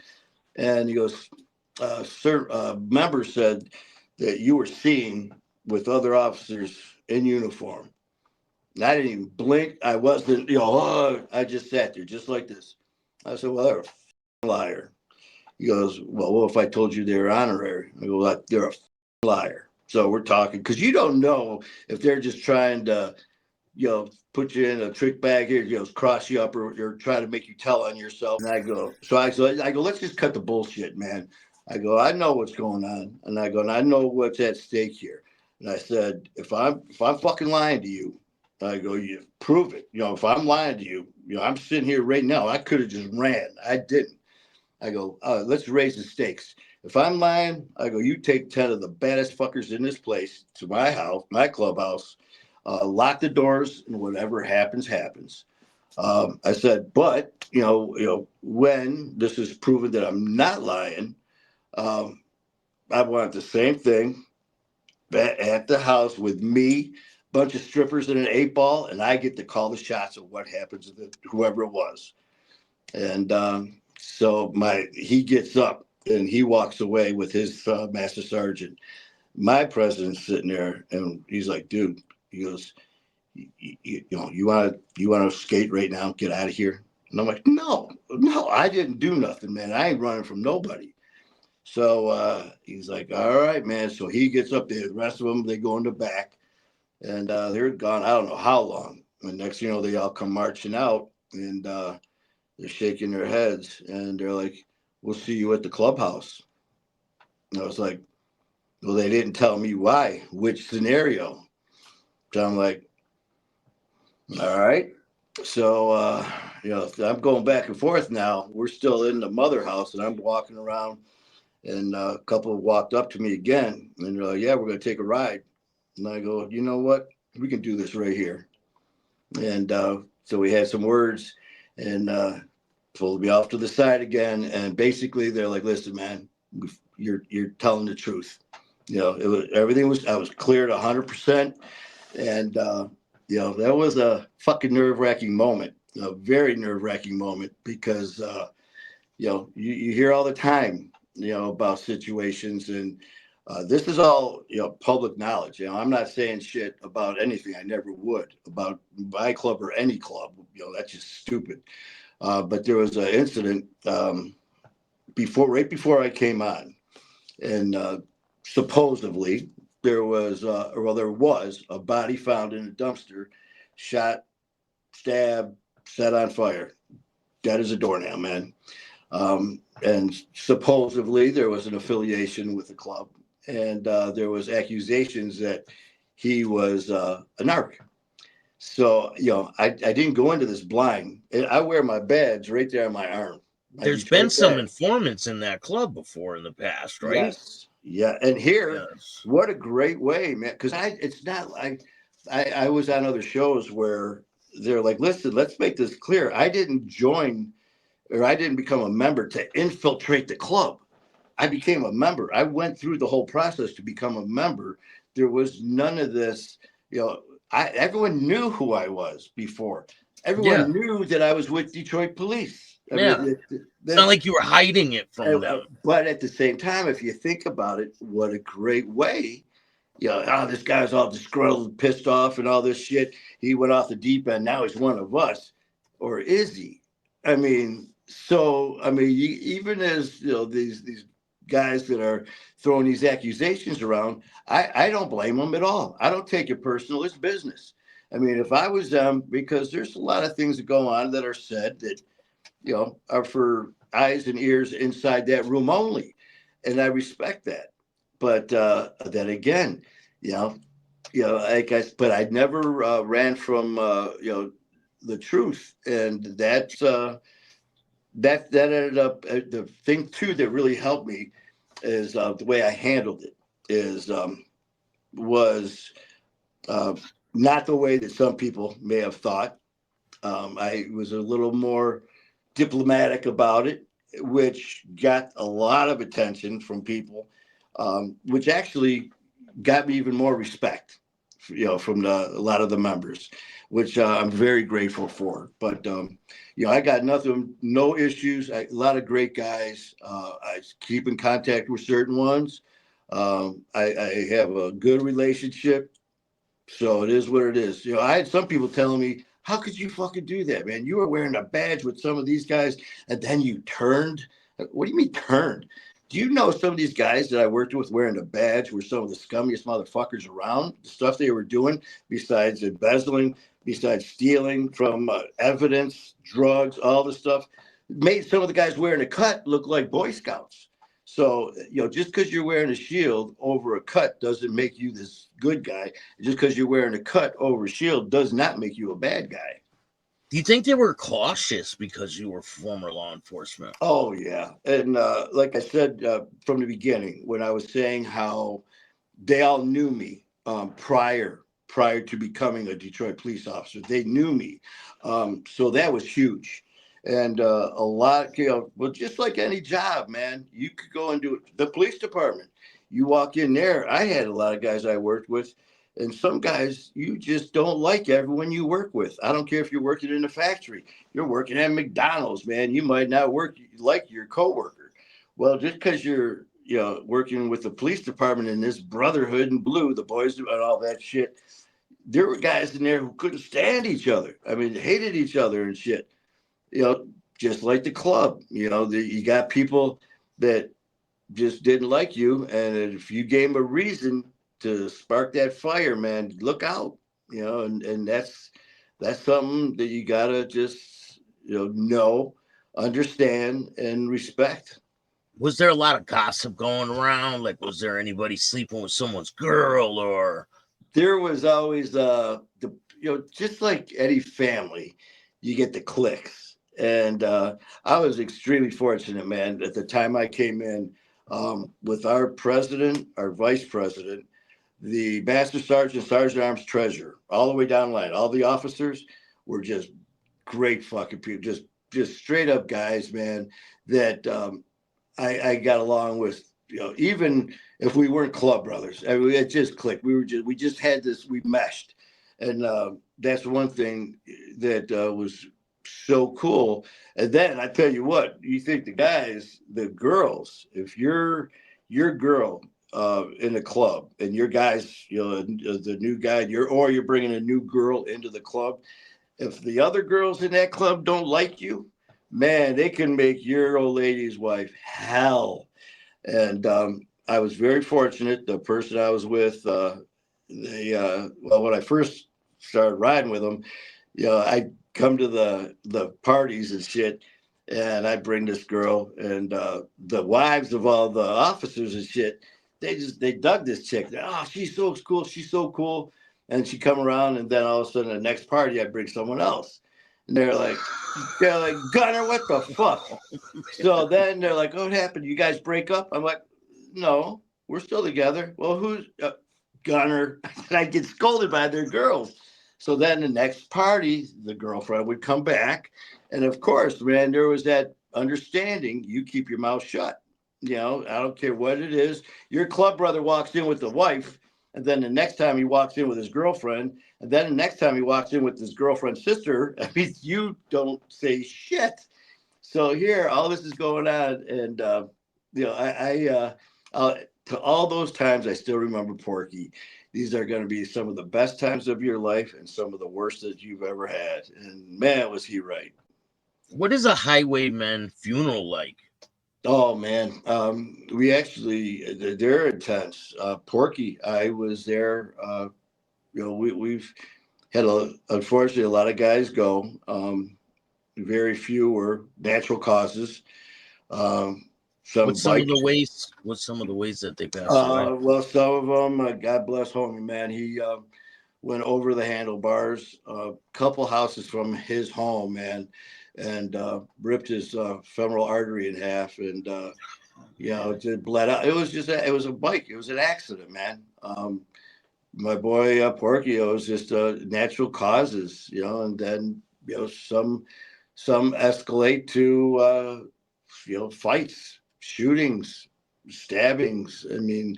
And he goes, sir, member said that you were seen with other officers in uniform. And I didn't even blink. I wasn't, I just sat there just like this. I said, well, they're a liar. He goes, well, what if I told you they were honorary? I go, they're a liar. So we're talking, because you don't know if they're just trying to, put you in a trick bag here, cross you up, or trying to make you tell on yourself. And I go, let's just cut the bullshit, man. I go, I know what's going on. And I go, and I know what's at stake here. And I said, if I'm fucking lying to you, I go, you prove it. If I'm lying to you, I'm sitting here right now. I could have just ran. I didn't. I go, let's raise the stakes. If I'm lying, I go, you take 10 of the baddest fuckers in this place to my house, my clubhouse, lock the doors, and whatever happens, happens. I said, but, when this is proven that I'm not lying, I want the same thing at the house with me, bunch of strippers in an 8-ball, and I get to call the shots of what happens to whoever it was. And so he gets up and he walks away with his master sergeant. My president's sitting there, and he's like, dude, he goes, you want to skate right now, get out of here. And I'm like, no, I didn't do nothing, man. I ain't running from nobody. So he's like, all right, man. So he gets up there. The rest of them, they go in the back, and they're gone. I don't know how long. And next thing you know, they all come marching out, and they're shaking their heads, and they're like, we'll see you at the clubhouse. And I was like, well, they didn't tell me why, which scenario. So I'm like, all right. So, I'm going back and forth now. We're still in the mother house, and I'm walking around, and a couple walked up to me again, and they're like, yeah, we're going to take a ride. And I go, you know what? We can do this right here. And so we had some words, and pulled me off to the side again. And basically, they're like, listen, man, you're telling the truth. I was cleared 100%. And, that was a fucking nerve-wracking moment, a very nerve-wracking moment, because, you hear all the time, about situations, and this is all, public knowledge. I'm not saying shit about anything. I never would about my club or any club. That's just stupid. But there was an incident right before I came on, and supposedly there was a body found in a dumpster, shot stabbed, set on fire. Dead as a doornail, man. And supposedly there was an affiliation with the club, and there was accusations that he was a narc. So, I didn't go into this blind. And I wear my badge right there on my arm. My There's been Detroit some badge. informants in that club before in the past, right? Yes. Yeah. And here, Yes. what a great way, man. Because it's not like I was on other shows where they're like, listen, let's make this clear. I didn't join or I didn't become a member to infiltrate the club. I became a member. I went through the whole process to become a member. There was none of this, everyone knew who I was before. Yeah. Everyone knew that I was with Detroit police. I Yeah. mean, It's not like you were hiding it from them. but at the same time, if you think about it, what a great way. This guy's all disgruntled, pissed off, and all this shit. He went off the deep end. Now he's one of us, or is he? I mean, even as these guys that are throwing these accusations around, I don't blame them at all. I don't take it personal. It's business. I mean, if I was them, because there's a lot of things that go on that are said that are for eyes and ears inside that room only, and I respect that. But then again, you know, but I never ran from the truth, and that ended up the thing too that really helped me is the way I handled it is was uh, not the way that some people may have thought. I was a little more diplomatic about it, which got a lot of attention from people, which actually got me even more respect, from a lot of the members, which I'm very grateful for. But I got nothing, no issues. A lot of great guys. I keep in contact with certain ones. I have a good relationship, so it is what it is. I had some people telling me, "How could you fucking do that, man? You were wearing a badge with some of these guys, and then you turned." What do you mean turned? Do you know some of these guys that I worked with wearing a badge were some of the scummiest motherfuckers around? The stuff they were doing, besides embezzling, besides stealing from evidence, drugs, all the stuff, made some of the guys wearing a cut look like Boy Scouts. So, just because you're wearing a shield over a cut doesn't make you this good guy. Just because you're wearing a cut over a shield does not make you a bad guy. Do you think they were cautious because you were former law enforcement? Oh, yeah. And like I said from the beginning, when I was saying how they all knew me prior to becoming a Detroit police officer, they knew me. So that was huge. And a lot, well, just like any job, man, you could go and do it. The police department, you walk in there. I had a lot of guys I worked with, and some guys you just don't like everyone you work with. I don't care if you're working in a factory, you're working at McDonald's, man. You might not work like your coworker. Well, just because you're working with the police department in this brotherhood in blue, the boys and all that shit, there were guys in there who couldn't stand each other. I mean, hated each other and shit. You know, just like the club. You got people that just didn't like you, and if you gave them a reason to spark that fire, man, look out. And that's something that you gotta just know, understand, and respect. Was there a lot of gossip going around? Like, was there anybody sleeping with someone's girl or? There was always just like any family, you get the cliques, and I was extremely fortunate, man. At the time I came in, with our president, our vice president, the master sergeant, sergeant arms, treasurer, all the way down the line, all the officers were just great fucking people, just straight up guys, man. That I got along with, even if we weren't club brothers. I mean, it just clicked. We just had this, we meshed. And that's one thing that was so cool. And then I tell you what, you think the girls, if you're your girl in the club and your guys, the new guy, you're bringing a new girl into the club. If the other girls in that club don't like you, man, they can make your old lady's wife hell. And I was very fortunate. The person I was with, when I first started riding with them, I come to the parties and shit, and I bring this girl, and the wives of all the officers and shit, they dug this chick. Oh, she's so cool, she's so cool, and she come around, and then all of a sudden, the next party, I bring someone else, and they're like, Gunner, what the fuck? So then they're like, oh, what happened? You guys break up? I'm like, no, we're still together. Well, who's Gunner? And I get scolded by their girls. So then the next party, the girlfriend would come back. And of course, man, there was that understanding. You keep your mouth shut. You know, I don't care what it is. Your club brother walks in with the wife. And then the next time he walks in with his girlfriend. And then the next time he walks in with his girlfriend's sister. I mean, you don't say shit. So here, all this is going on, and to all those times, I still remember Porky. These are going to be some of the best times of your life, and some of the worst that you've ever had. And man, was he right! What is a highwayman funeral like? Oh man, we actually they're intense. Porky, I was there. We've had unfortunately a lot of guys go. Very few were natural causes. Um, some What's some of bike. the ways? What's some of the ways that they passed away? Well, some of them, God bless homie, man. He went over the handlebars, a couple houses from his home, man, and ripped his femoral artery in half, and it bled out. It was a bike. It was an accident, man. My boy Porky, it was just natural causes, and then some escalate to fights, shootings, stabbings. I mean,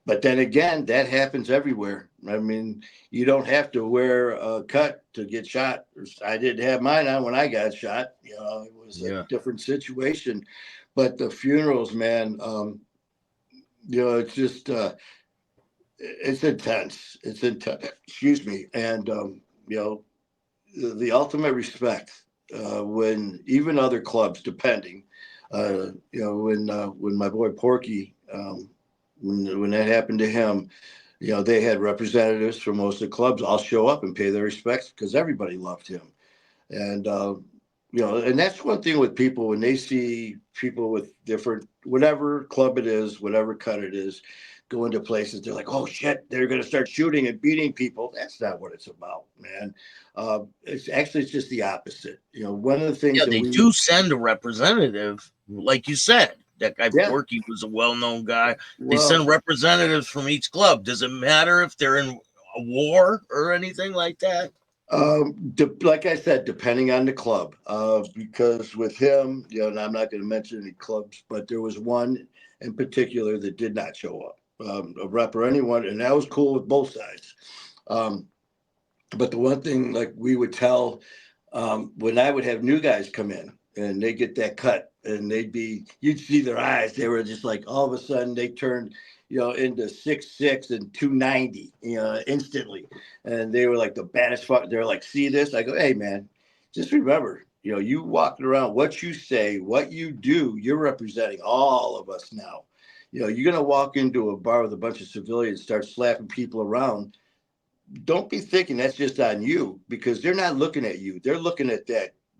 but then again, that happens everywhere. I mean, you don't have to wear a cut to get shot. I didn't have mine on when I got shot. It was a Yeah. different situation. But the funerals, man, it's just it's intense. It's intense. Excuse me, and the ultimate respect when even other clubs, depending, when my boy Porky, when that happened to him, they had representatives from most of the clubs all show up and pay their respects because everybody loved him, and and that's one thing with people when they see people with different whatever club it is, whatever cut it is, go into places, they're like, oh shit, they're going to start shooting and beating people. That's not what it's about, man. It's just the opposite. One of the things Yeah, that they we, do send a representative, like you said. That guy yeah, Porky was a well-known guy. They well, send representatives from each club. Does it matter if they're in a war or anything like that? like I said, depending on the club, because with him, and I'm not going to mention any clubs, but there was one in particular that did not show up, a rep or anyone, and that was cool with both sides. Um, but the one thing, like we would tell, when I would have new guys come in and they get that cut, and you'd see their eyes, they were just like all of a sudden they turned, into 6'6" and 290, instantly. And they were like the baddest fuck. They're like, see this? I go, hey man, just remember, you walking around, what you say, what you do, you're representing all of us now. You're gonna walk into a bar with a bunch of civilians, start slapping people around. Don't be thinking that's just on you, because they're not looking at you. They're looking at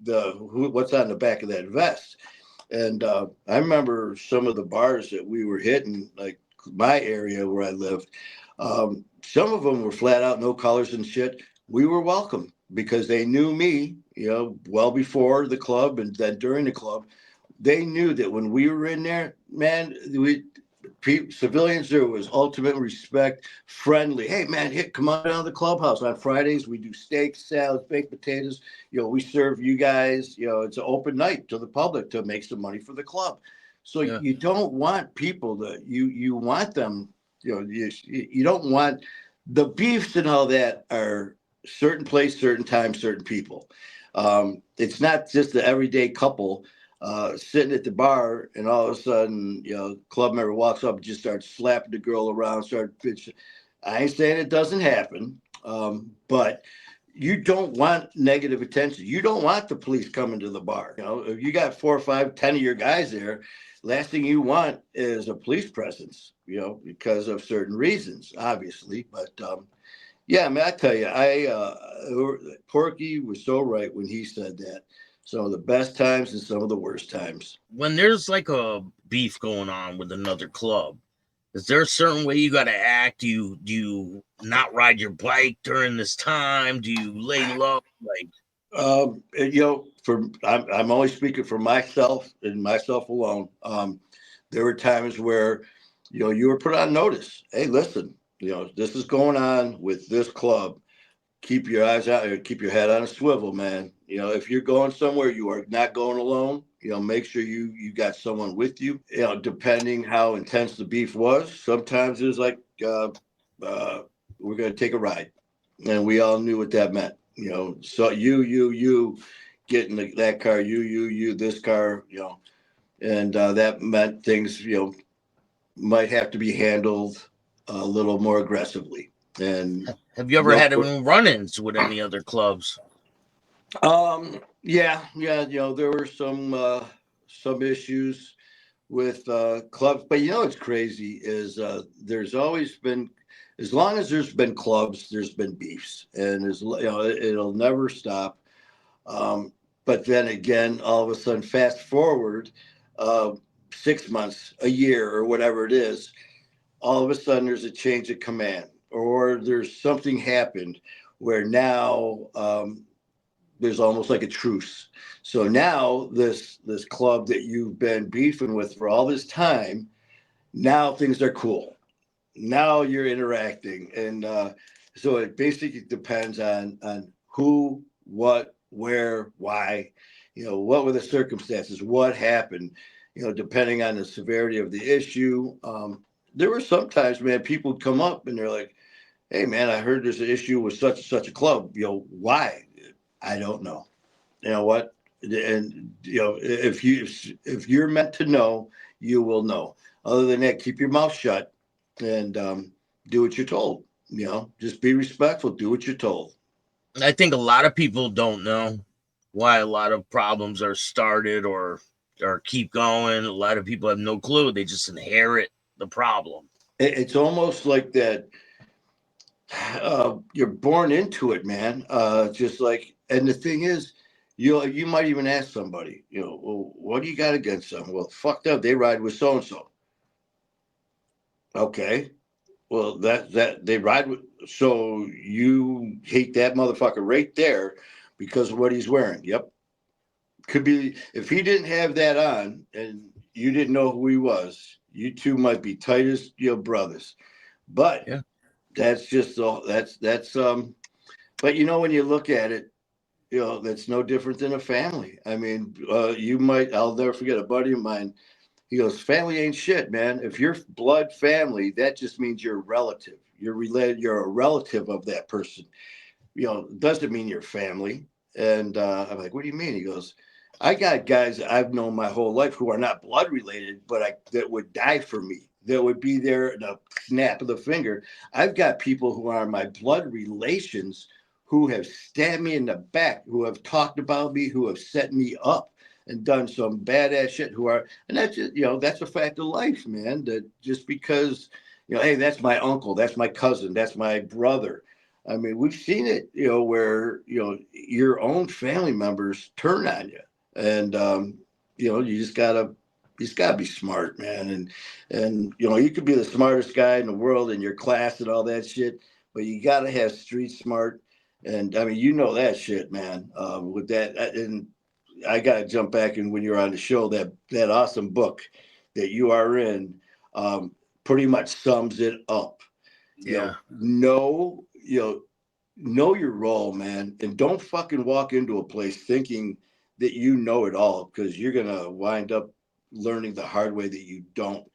what's on the back of that vest. And I remember some of the bars that we were hitting, like my area where I lived. Some of them were flat out no colors and shit. We were welcome because they knew me, well before the club and then during the club. They knew that when we were in there, man, civilians, there was ultimate respect, friendly. Hey man, come on down to the clubhouse on Fridays. We do steaks, salads, baked potatoes. We serve you guys. It's an open night to the public to make some money for the club. So Yeah. you don't want people that you want them. You don't want the beefs and all that are certain place, certain time, certain people. It's not just the everyday couple sitting at the bar, and all of a sudden, club member walks up and just starts slapping the girl around, start bitching. I ain't saying it doesn't happen, but you don't want negative attention. You don't want the police coming to the bar. If you got 4 or 5, 10 of your guys there, last thing you want is a police presence. Because of certain reasons, obviously, but Yeah, man, I tell you, Porky was so right when he said that. Some of the best times and some of the worst times. When there's like a beef going on with another club, is there a certain way you got to act? Do you not ride your bike during this time? Do you lay low? Like, I'm only speaking for myself and myself alone. There were times where, you were put on notice. Hey, listen, this is going on with this club. Keep your eyes out there. Keep your head on a swivel, man. If you're going somewhere, you are not going alone. Make sure you got someone with you. Depending how intense the beef was, sometimes it was like, uh, we're going to take a ride, and we all knew what that meant. So you get in that car, you this car, and that meant things, might have to be handled a little more aggressively. And have you ever no, had any run-ins with any other clubs? yeah, there were some issues with clubs, but what's crazy is there's always been, as long as there's been clubs, there's been beefs, and it'll never stop. Um, but then again, all of a sudden, fast forward uh, 6 months, a year, or whatever it is, all of a sudden there's a change of command, or there's something happened where now there's almost like a truce. So now this club that you've been beefing with for all this time, now things are cool. Now you're interacting, and so it basically depends on who, what, where, why. What were the circumstances? What happened? Depending on the severity of the issue. There were sometimes, man, people would come up and they're like, "Hey, man, I heard there's an issue with such and such a club. Why? I don't know. You know what? And if you're meant to know, you will know. Other than that, keep your mouth shut and do what you're told. Just be respectful. Do what you're told. I think a lot of people don't know why a lot of problems are started or keep going. A lot of people have no clue. They just inherit the problem. It's almost like that. You're born into it, man. Just like, and the thing is, you might even ask somebody, well, what do you got against them? Well, fucked up. They ride with so and so. Okay. Well, that they ride with. So you hate that motherfucker right there because of what he's wearing. Yep. Could be if he didn't have that on and you didn't know who he was. You two might be tight as brothers, but Yeah. that's just all. That's. But when you look at it, that's no different than a family. I mean, you might. I'll never forget a buddy of mine. He goes, family ain't shit, man. If you're blood family, that just means you're a relative. You're related. You're a relative of that person. Doesn't mean you're family. And I'm like, what do you mean? He goes, I got guys that I've known my whole life who are not blood related, but that would die for me. That would be there in a snap of the finger. I've got people who are my blood relations who have stabbed me in the back, who have talked about me, who have set me up and done some badass shit. And that's just, that's a fact of life, man. That just because, hey, that's my uncle, that's my cousin, that's my brother. I mean, we've seen it, where your own family members turn on you, and you just gotta be smart, man. And you could be the smartest guy in the world in your class and all that shit, but you gotta have street smart. And I mean, that shit, man. With that, and I gotta jump back and when you're on the show, that awesome book that you are in, pretty much sums it up. Yeah. Know your role, man, and don't fucking walk into a place thinking that you know it all, because you're gonna wind up learning the hard way that you don't.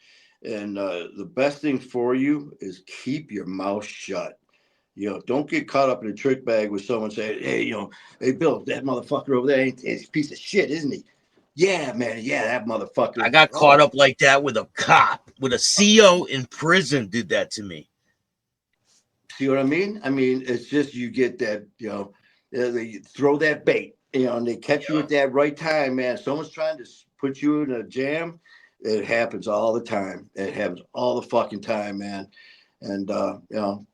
And the best thing for you is keep your mouth shut. Don't get caught up in a trick bag with someone saying, "Hey, hey, Bill, that motherfucker over there ain't he's a piece of shit, isn't he?" Yeah, man. Yeah, that I motherfucker. got caught Oh, up like that with a cop, with a CO in prison did that to me. see what I mean? I mean, it's just you get that, they throw that bait, and they catch you Yeah. at that right time, man. Someone's trying to put you in a jam. It happens all the time. It happens all the fucking time, man. And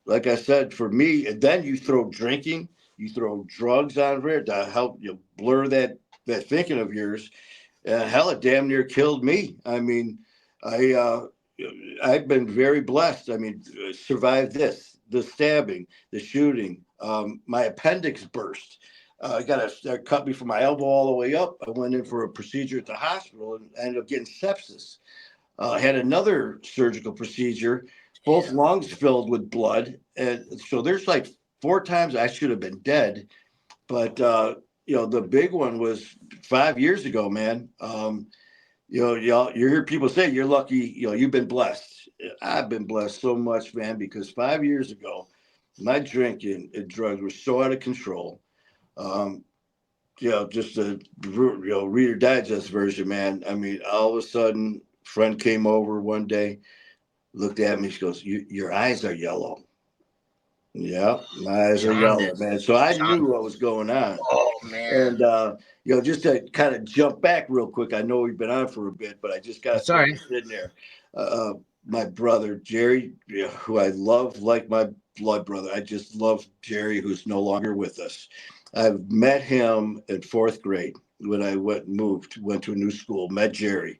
like I said, for me, and then you throw drinking, you throw drugs on there to help you blur that thinking of yours. Hell, it damn near killed me. I mean, I I've been very blessed. I mean, survived the stabbing, the shooting. My appendix burst. I got cut me from my elbow all the way up. I went in for a procedure at the hospital and ended up getting sepsis. Had another surgical procedure, both Yeah. lungs filled with blood, and so there's like 4 times I should have been dead. But the big one was 5 years ago, man. Y'all, you hear people say you're lucky. You've been blessed. I've been blessed so much, man, because 5 years ago, my drinking and drugs were so out of control. Um, just a Reader Digest version, man. I mean, all of a sudden, friend came over one day, looked at me. She goes, "Your eyes are yellow." Yeah, my eyes are yellow, Jaundice. man. So I knew Jaundice. what was going on. Oh man. And just to kind of jump back real quick, I know we've been on for a bit, but I just got to That's all throw right. this in there. My brother Jerry, who I love like my blood brother. I just love Jerry, who's no longer with us. I've met him in fourth grade when I went to a new school. Met Jerry.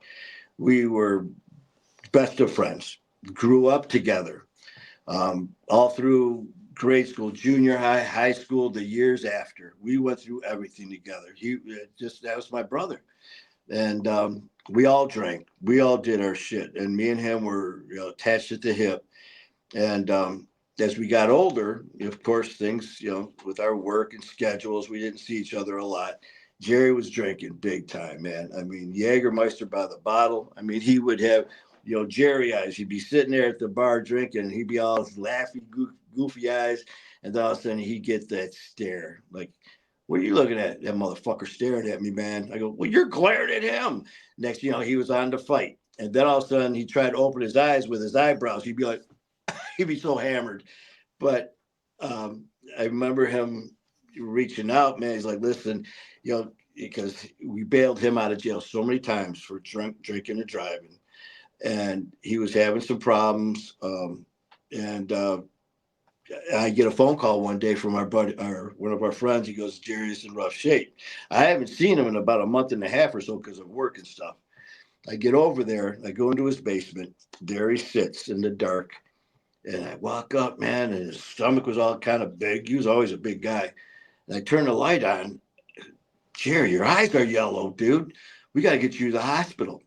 We were best of friends. Grew up together all through grade school, junior high, high school, the years after. We went through everything together. That was my brother. And we all drank. We all did our shit. And me and him were attached at the hip. And as we got older, of course, things, with our work and schedules, we didn't see each other a lot. Jerry was drinking big time, man. I mean, Jägermeister by the bottle. I mean, he would have, Jerry eyes. He'd be sitting there at the bar drinking, and he'd be all laughing, goofy eyes. And then all of a sudden, he'd get that stare like, what are you looking at? That motherfucker staring at me, man. I go, well, you're glaring at him. Next, he was on to fight. And then all of a sudden, he tried to open his eyes with his eyebrows. He'd be like, he'd be so hammered. But I remember him reaching out, man. He's like, listen, because we bailed him out of jail so many times for drinking and driving. And he was having some problems. And I get a phone call one day from our buddy, or one of our friends. He goes, Jerry's in rough shape. I haven't seen him in about a month and a half or so because of work and stuff. I get over there. I go into his basement. There he sits in the dark. And I walk up, man, and his stomach was all kind of big. He was always a big guy. And I turn the light on. Jerry, your eyes are yellow, dude. We got to get you to the hospital.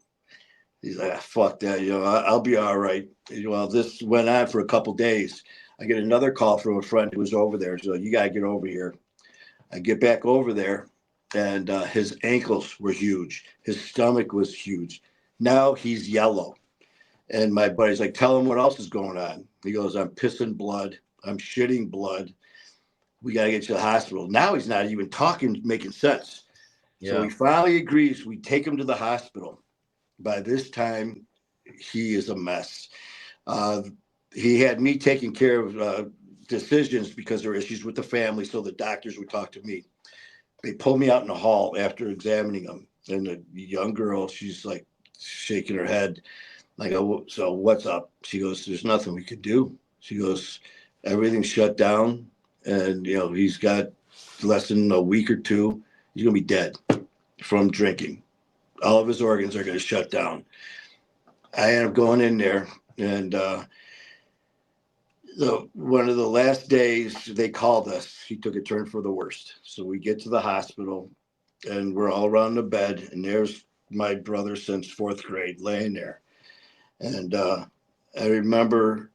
He's like, fuck that. I'll be all right. Well, this went on for a couple days. I get another call from a friend who was over there. So you got to get over here. I get back over there, and his ankles were huge. His stomach was huge. Now he's yellow. And my buddy's like, tell him what else is going on. He goes, I'm pissing blood. I'm shitting blood. We got to get you to the hospital. Now he's not even talking, making sense. So Yeah. he finally agrees. We take him to the hospital. By this time, he is a mess. Uh, he had me taking care of decisions because there were issues with the family. So the doctors would talk to me. They pulled me out in the hall after examining him. And the young girl, she's like shaking her head. I go, so what's up? She goes, there's nothing we could do. She goes, everything's shut down. And, he's got less than a week or two. He's going to be dead from drinking. All of his organs are going to shut down. I end up going in there. And one of the last days they called us, he took a turn for the worst. So we get to the hospital and we're all around the bed. And there's my brother since fourth grade laying there. And I remember,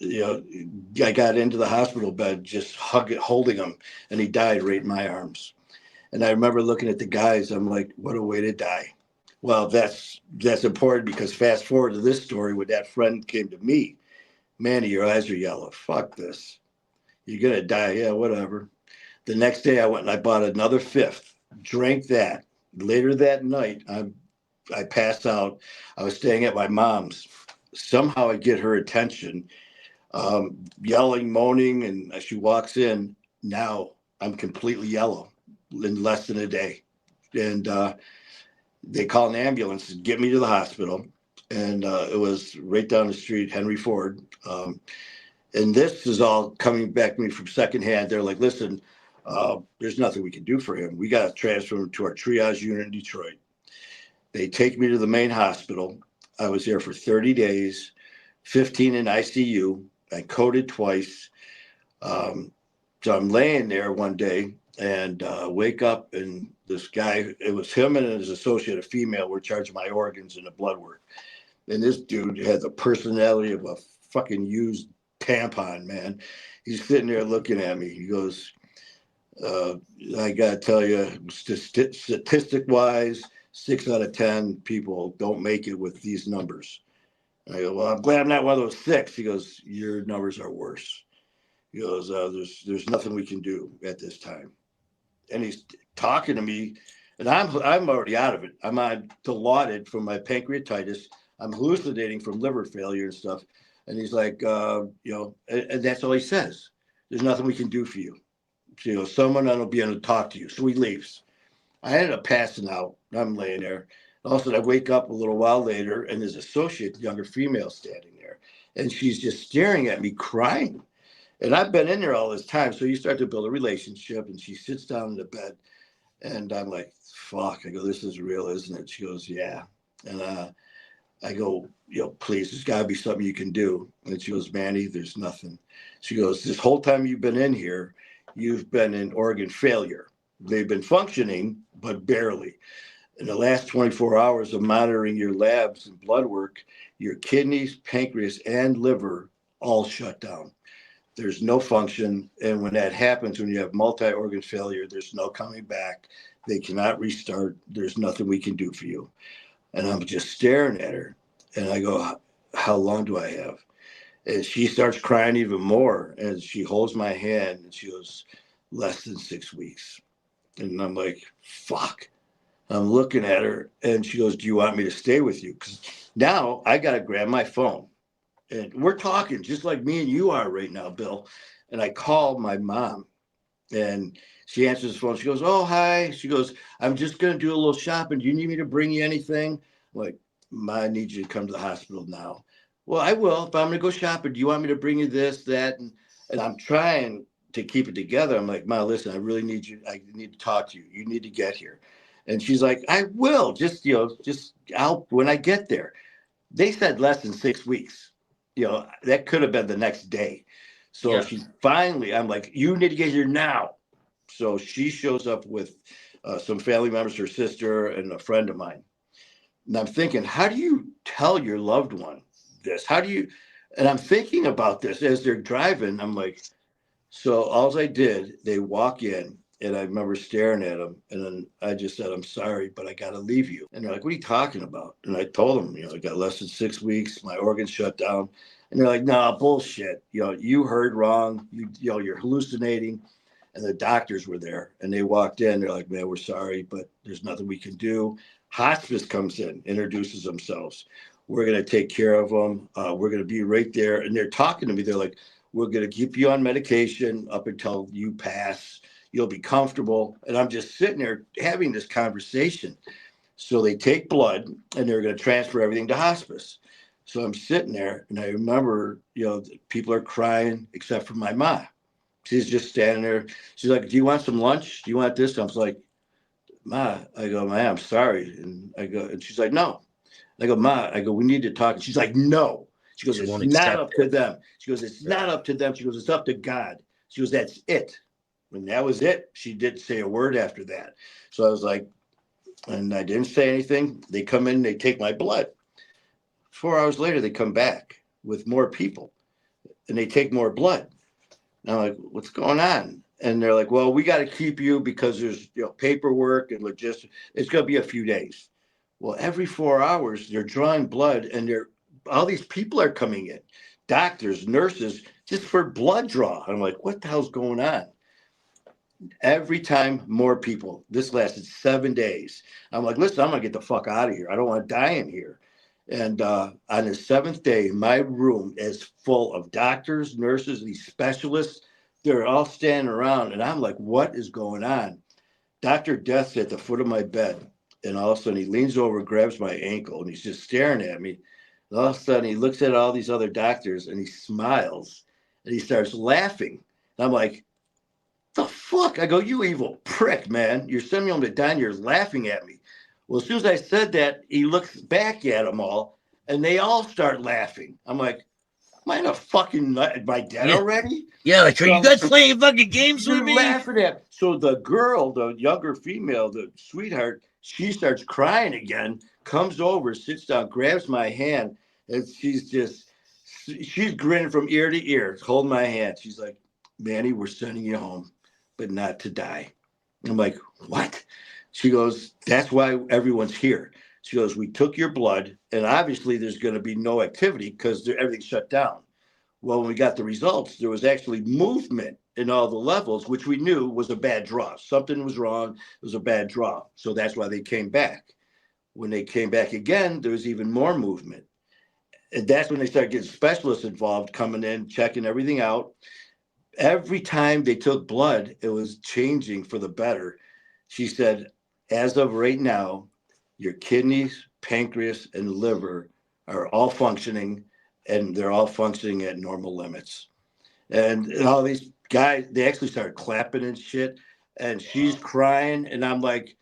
I got into the hospital bed just holding him, and he died right in my arms. And I remember looking at the guys. I'm like, what a way to die. Well, that's important because fast forward to this story when that friend came to me. Manny, your eyes are yellow. Fuck this. You're gonna die. Yeah, whatever. The next day, I went and I bought another fifth. Drank that. Later that night, I passed out. I was staying at my mom's. Somehow I get her attention, yelling, moaning, and as she walks in, now I'm completely yellow in less than a day. And they call an ambulance and get me to the hospital. And it was right down the street, Henry Ford. And this is all coming back to me from secondhand. They're like, listen, there's nothing we can do for him. We got to transfer him to our triage unit in Detroit. They take me to the main hospital. I was there for 30 days, 15 in ICU. I coded twice. So I'm laying there one day and wake up, and this guy, it was him and his associate, a female, were charging my organs and the blood work. And this dude had the personality of a fucking used tampon, man. He's sitting there looking at me. He goes, uh, I got to tell you, statistic wise, 6 out of 10 people don't make it with these numbers. And I go, well, I'm glad I'm not one of those six. He goes, your numbers are worse. He goes, there's nothing we can do at this time. And he's talking to me, and I'm already out of it. I'm on Dilaudid from my pancreatitis. I'm hallucinating from liver failure and stuff. And he's like, and that's all he says. There's nothing we can do for you. So, someone will be able to talk to you. So he leaves. I ended up passing out. I'm laying there. All of a sudden, I wake up a little while later, and his associate, younger female, standing there, and she's just staring at me, crying. And I've been in there all this time. So you start to build a relationship, and she sits down in the bed, and I'm like, fuck. I go, this is real, isn't it? She goes, yeah. And I go, please, there's got to be something you can do. And she goes, Manny, there's nothing. She goes, this whole time you've been in here, you've been in organ failure. They've been functioning, but barely. In the last 24 hours of monitoring your labs and blood work, your kidneys, pancreas, and liver all shut down. There's no function. And when that happens, when you have multi-organ failure, there's no coming back. They cannot restart. There's nothing we can do for you. And I'm just staring at her. And I go, how long do I have? And she starts crying even more. And she holds my hand and she goes, less than 6 weeks. And I'm like, fuck. I'm looking at her and she goes, do you want me to stay with you? Because now I got to grab my phone. And we're talking just like me and you are right now, Bill. And I call my mom and she answers the phone. She goes, oh, hi. She goes, I'm just going to do a little shopping. Do you need me to bring you anything? I'm like, Ma, I need you to come to the hospital now. Well, I will, but I'm going to go shopping. Do you want me to bring you this, that? And I'm trying to keep it together. I'm like, Ma, listen, I really need you. I need to talk to you. You need to get here. And she's like, I will just, I'll, when I get there. They said less than 6 weeks. That could have been the next day. So Yeah. she finally, I'm like, you need to get here now. So she shows up with some family members, her sister, and a friend of mine. And I'm thinking, how do you tell your loved one this? How do you? And I'm thinking about this as they're driving. I'm like, so all I did, they walk in, and I remember staring at them, and then I just said, I'm sorry, but I got to leave you. And they're like, what are you talking about? And I told them, I got less than 6 weeks, my organs shut down. And they're like, nah, bullshit. You heard wrong. You're hallucinating. And the doctors were there, and they walked in. They're like, man, we're sorry, but there's nothing we can do. Hospice comes in, introduces themselves. We're going to take care of them. We're going to be right there. And they're talking to me. They're like, we're going to keep you on medication up until you pass. You'll be comfortable. And I'm just sitting there having this conversation. So they take blood, and they're going to transfer everything to hospice. So I'm sitting there, and I remember, people are crying except for my mom. She's just standing there. She's like, do you want some lunch? Do you want this? I was like, Ma, I go, Ma, I'm sorry. And I go, and she's like, no. I go, Ma, I go, we need to talk. And she's like, no. She goes, She it's won't not accept up to it. them. She goes, it's not up to them. She goes, it's up to God. She goes, that's it. And that was it. She didn't say a word after that. So I was like, and I didn't say anything. They come in, they take my blood. 4 hours later, they come back with more people and they take more blood. And I'm like, what's going on? And they're like, well, we got to keep you because there's paperwork and logistics. It's going to be a few days. Well, every 4 hours, they're drawing blood and all these people are coming in, doctors, nurses, just for blood draw. I'm like, what the hell's going on? Every time, more people. This lasted 7 days. I'm like, listen, I'm going to get the fuck out of here. I don't want to die in here. And on the seventh day, my room is full of doctors, nurses, these specialists. They're all standing around. And I'm like, what is going on? Dr. Death's at the foot of my bed. And all of a sudden, he leans over, grabs my ankle, and he's just staring at me. And all of a sudden, he looks at all these other doctors and he smiles. And he starts laughing. And I'm like, the fuck? I go, you evil prick, man. You're sending me home to die and you're laughing at me. Well, as soon as I said that, he looks back at them all and they all start laughing. I'm like, am I in a fucking nut? Am I dead Yeah. already? Yeah, like, are you So guys playing fucking games with you're me? laughing at. So the girl, the younger female, the sweetheart, she starts crying again, comes over, sits down, grabs my hand, and she's grinning from ear to ear, holding my hand. She's like, Manny, we're sending you home, but not to die. I'm like, what? She goes, that's why everyone's here. She goes, we took your blood, and obviously there's going to be no activity because everything's shut down. Well, when we got the results, there was actually movement in all the levels, which we knew was a bad draw. Something was wrong. It was a bad draw. So that's why they came back. When they came back again, there was even more movement. And that's when they started getting specialists involved, coming in, checking everything out. Every time they took blood, it was changing for the better. She said, as of right now, your kidneys, pancreas, and liver are all functioning, and they're all functioning at normal limits. And all these guys, they actually started clapping and shit. And she's crying, and I'm like,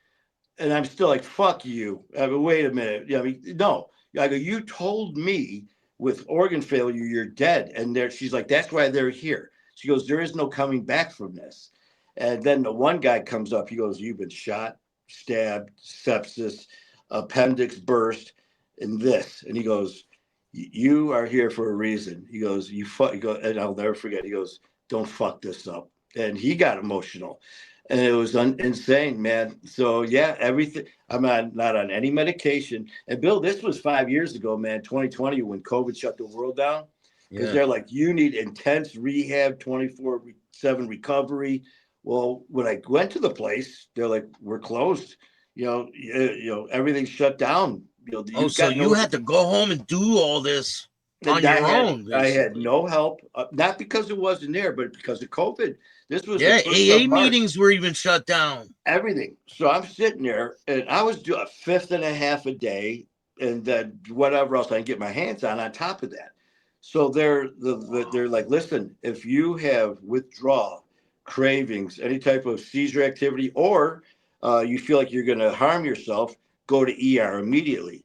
and I'm still like, fuck you. I mean, wait a minute. Yeah, I mean, no. I go, you told me with organ failure, you're dead. And there, she's like, that's why they're here. She goes, there is no coming back from this. And then the one guy comes up, he goes, you've been shot, stabbed, sepsis, appendix burst, and this. And he goes, you are here for a reason. He goes, you fuck, he goes, and I'll never forget. He goes, don't fuck this up. And he got emotional and it was insane, man. So yeah, everything. I'm not on any medication. And Bill, this was 5 years ago, man. 2020 when COVID shut the world down, because Yeah. they're like, you need intense rehab, 24/7 recovery. Well, when I went to the place, they're like, we're closed. Everything's shut down. Oh, You've so got you no. had to go home and do all this And on your own, I had basically. no help, not because it wasn't there, but because of COVID. This was the Yeah, first of AA March. meetings were even shut down. Everything. So I'm sitting there and I was doing a fifth and a half a day and then whatever else I can get my hands on top of that. So they're like, listen, if you have withdrawal, cravings, any type of seizure activity, or you feel like you're going to harm yourself, go to ER immediately.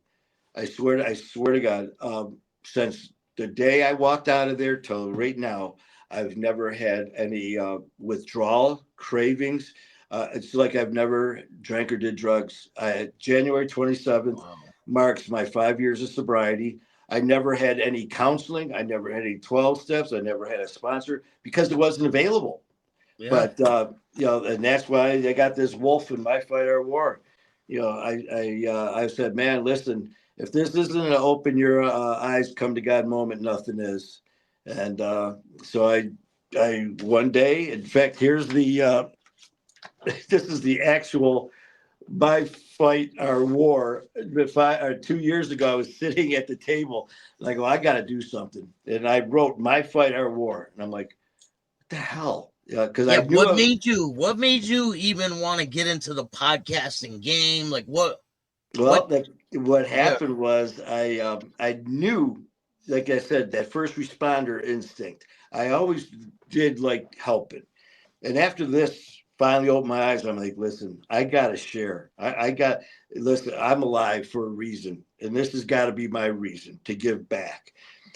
I swear to God, since the day I walked out of there till right now, I've never had any withdrawal cravings. It's like I've never drank or did drugs. January 27th Wow. marks my 5 years of sobriety. I never had any counseling. I never had any 12 steps. I never had a sponsor because it wasn't available. Yeah. But and that's why I got this wolf in my fight or war. I said, man, listen, if this isn't an open your eyes, come to God moment, nothing is. And so I one day, in fact, here's the this is the actual my fight or war. 2 years ago, I was sitting at the table and I go, I got to do something, and I wrote my fight or war, and I'm like, what the hell? Because Yeah, I knew what made you even want to get into the podcasting game? Like what well, what yeah. happened was I knew, like I said, that first responder instinct. I always did like helping, and after this finally opened my eyes, I'm like, listen, I gotta share. Listen, I'm alive for a reason, and this has got to be my reason to give back.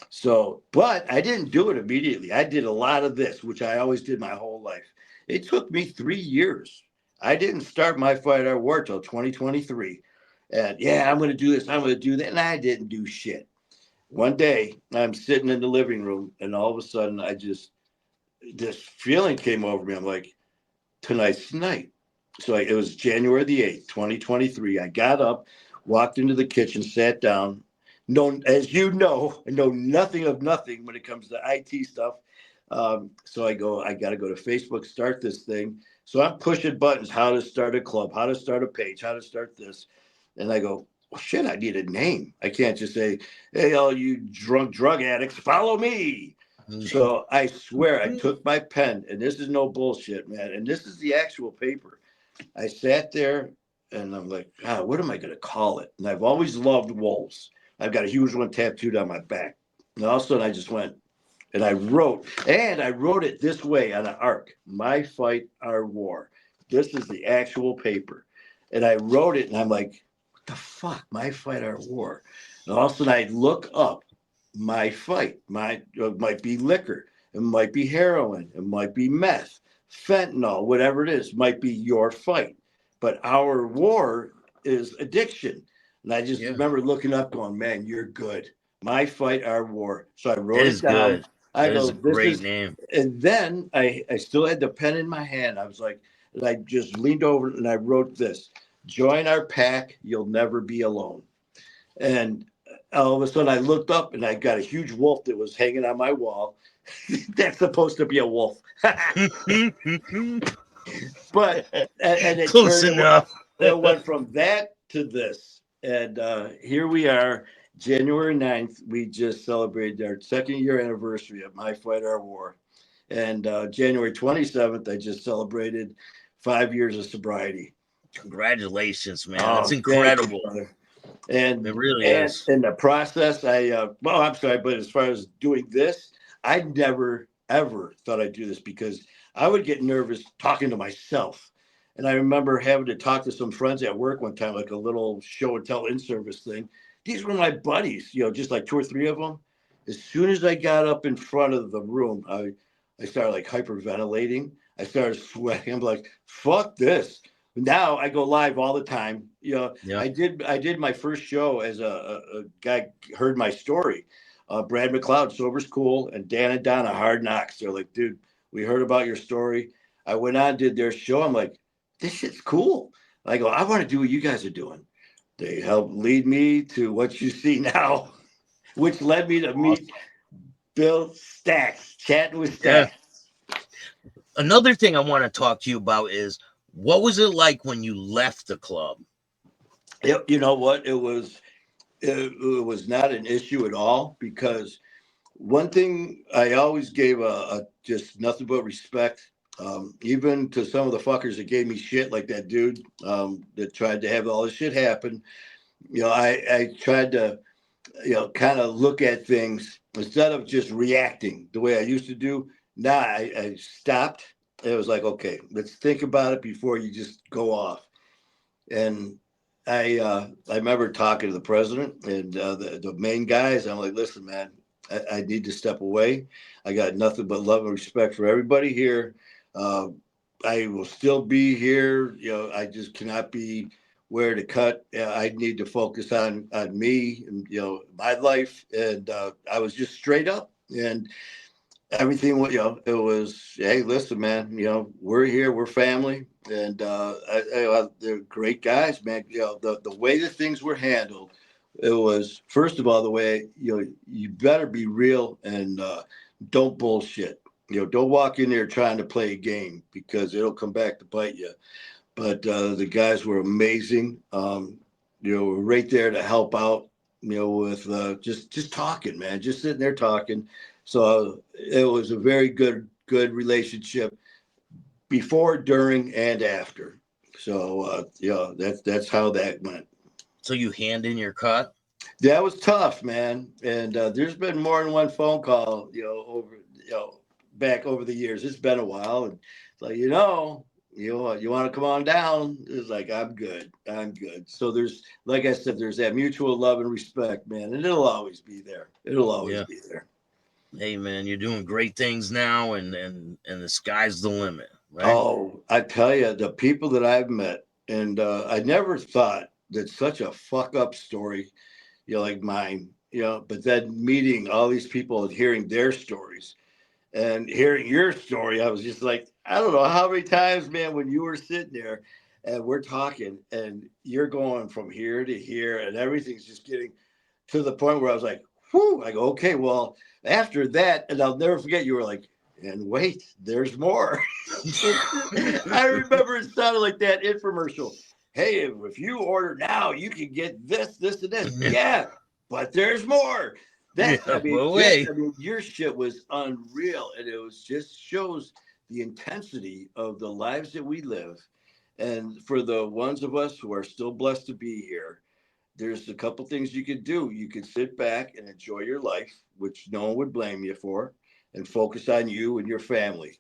So, but I didn't do it immediately. I did a lot of this, which I always did my whole life. It took me 3 years. I didn't start my fight or war till 2023. And yeah, I'm going to do this, I'm going to do that. And I didn't do shit. One day, I'm sitting in the living room, and all of a sudden, this feeling came over me. I'm like, tonight's the night. So it was January the 8th, 2023. I got up, walked into the kitchen, sat down. No, as you know, I know nothing of nothing when it comes to IT stuff. So I got to go to Facebook, start this thing. So I'm pushing buttons, how to start a club, how to start a page, how to start this. And I go, well, shit, I need a name. I can't just say, hey, all you drug addicts, follow me. So I swear I took my pen, and this is no bullshit, man. And this is the actual paper. I sat there and I'm like, what am I going to call it? And I've always loved wolves. I've got a huge one tattooed on my back. And all of a sudden I just went, And I wrote it this way on an arc: My fight, our war. This is the actual paper. And I wrote it and I'm like, what the fuck? My fight, our war. And all of a sudden I look up my fight. It might be liquor. It might be heroin. It might be meth, fentanyl, whatever it is, might be your fight. But our war is addiction. And I just Yeah, remember looking up going, man, you're good. My fight, our war. So I that wrote it is down. good. I That is go, a this great is, name. and then I still had the pen in my hand. I was like, and I just leaned over and I wrote this: join our pack, you'll never be alone. And all of a sudden I looked up and I got a huge wolf that was hanging on my wall. That's supposed to be a wolf. But, and it Close turned, enough. it went from that to this. And here we are, January 9th. We just celebrated our second year anniversary of My Fight, Our War. And January 27th, I just celebrated 5 years of sobriety. Congratulations, man. That's Oh, thank you, incredible. brother. It And really and is. in the process, well, I'm sorry, but as far as doing this, I never ever thought I'd do this because I would get nervous talking to myself. And I remember having to talk to some friends at work one time, like a little show and tell in service thing. These were my buddies, just like two or three of them. As soon as I got up in front of the room, I started like hyperventilating. I started sweating. I'm like, fuck this. Now I go live all the time. Yeah. I did my first show as a guy heard my story. Brad McLeod, Sober's Cool, and Dan and Donna, Hard Knocks. They're like, dude, we heard about your story. I went on, did their show. I'm like, this shit's cool. I go, I want to do what you guys are doing. They helped lead me to what you see now, which led me to meet Awesome. Bill Staxx, chatting with Yeah. Staxx. Another thing I want to talk to you about is what was it like when you left the club? You know what? It was not an issue at all because one thing I always gave a just nothing but respect, even to some of the fuckers that gave me shit, like that dude that tried to have all this shit happen. I tried to, kind of look at things instead of just reacting the way I used to do. Now I stopped. It was like, okay, let's think about it before you just go off. And I remember talking to the president and the main guys. I'm like, listen, man, I need to step away. I got nothing but love and respect for everybody here. Uh, I will still be here. I just cannot be where to cut. I need to focus on me and my life. And I was just straight up and everything. It was, hey, listen, man, we're here, we're family, and they're great guys, man. The way that things were handled, it was, first of all, the way, you better be real and don't bullshit. Don't walk in there trying to play a game because it'll come back to bite you. But the guys were amazing. Were right there to help out. With just talking, man, just sitting there talking. So it was a very good relationship before, during, and after. So that's how that went. So you hand in your cut? That was tough, man. And there's been more than one phone call, back over the years. It's been a while, and it's like, you want to come on down? It's like, I'm good, I'm good. So there's, like I said, there's that mutual love and respect, man, and it'll always be there. It'll always Yeah. be there. Hey man, you're doing great things now, and the sky's the limit, right? Oh, I tell you, the people that I've met, and I never thought that such a fuck up story, like mine, but then meeting all these people and hearing their stories and hearing your story, I was just like, I don't know how many times, man, when you were sitting there and we're talking and you're going from here to here and everything's just getting to the point where I was like, whew, I go, okay, well, after that, and I'll never forget, you were like, and wait, there's more. I remember it sounded like that infomercial. Hey, if you order now, you can get this, this, and this. Yeah, but there's more. Yeah, I mean, but wait. your shit was unreal, and it was just shows the intensity of the lives that we live, and for the ones of us who are still blessed to be here, there's a couple things you could do. You could sit back and enjoy your life, which no one would blame you for, and focus on you and your family.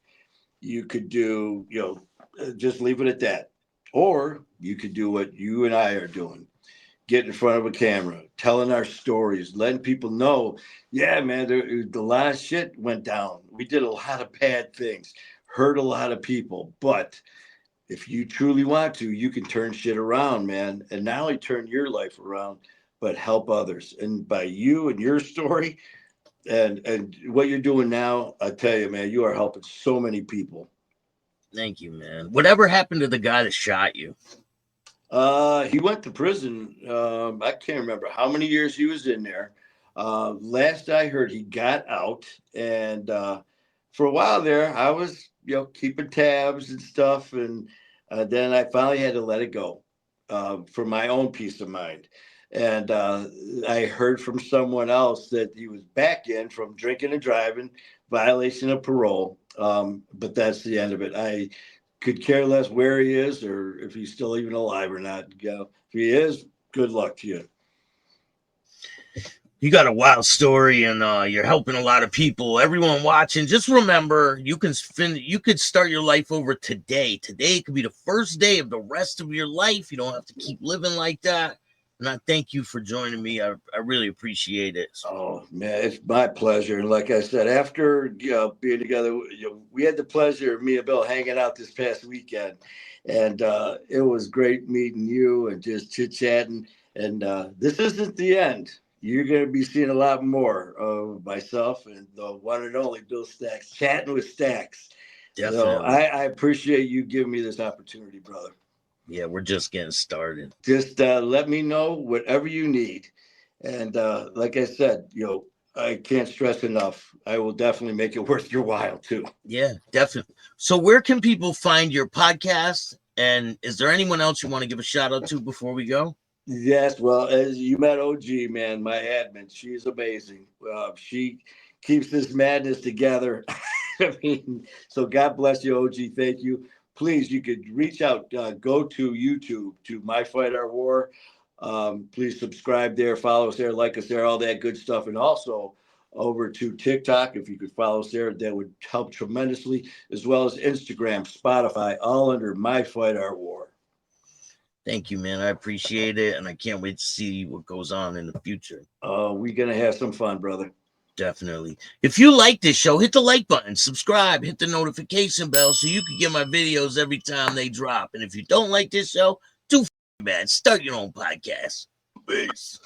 You could do, just leave it at that. Or you could do what you and I are doing, get in front of a camera, telling our stories, letting people know, yeah, man, the lot of shit went down. We did a lot of bad things, hurt a lot of people. But if you truly want to, you can turn shit around, man. And not only turn your life around, but help others. And by you and your story and what you're doing now, I tell you, man, you are helping so many people. Thank you, man. Whatever happened to the guy that shot you? He went to prison. I can't remember how many years he was in there. Last I heard, he got out, and for a while there, I was, keeping tabs and stuff, and then I finally had to let it go for my own peace of mind. And I heard from someone else that he was back in from drinking and driving, violation of parole. But that's the end of it. I could care less where he is or if he's still even alive or not. If he is, good luck to you. You got a wild story, and you're helping a lot of people. Everyone watching, just remember, you could start your life over today. Today could be the first day of the rest of your life. You don't have to keep living like that. And I thank you for joining me. I really appreciate it. Oh man, it's my pleasure. And like I said, after being together, we had the pleasure of me and Bill hanging out this past weekend, and it was great meeting you and just chit chatting. And this isn't the end. You're going to be seeing a lot more of myself and the one and only Bill Staxx, chatting with Staxx. So Definitely. I appreciate you giving me this opportunity, brother. Yeah, we're just getting started. Just let me know whatever you need. And like I said, I can't stress enough. I will definitely make it worth your while too. Yeah, definitely. So where can people find your podcast? And is there anyone else you want to give a shout out to before we go? Yes, well, as you met OG, man, my admin, she's amazing. She keeps this madness together. I mean, so God bless you, OG. Thank you. Please, you could reach out, go to YouTube to My Fight Our War. Please subscribe there, follow us there, like us there, all that good stuff. And also over to TikTok, if you could follow us there, that would help tremendously, as well as Instagram, Spotify, all under My Fight Our War. Thank you, man. I appreciate it, and I can't wait to see what goes on in the future. We're gonna have some fun, brother. Definitely. If you like this show, hit the like button, subscribe, hit the notification bell so you can get my videos every time they drop. And if you don't like this show, too bad. Start your own podcast. Peace.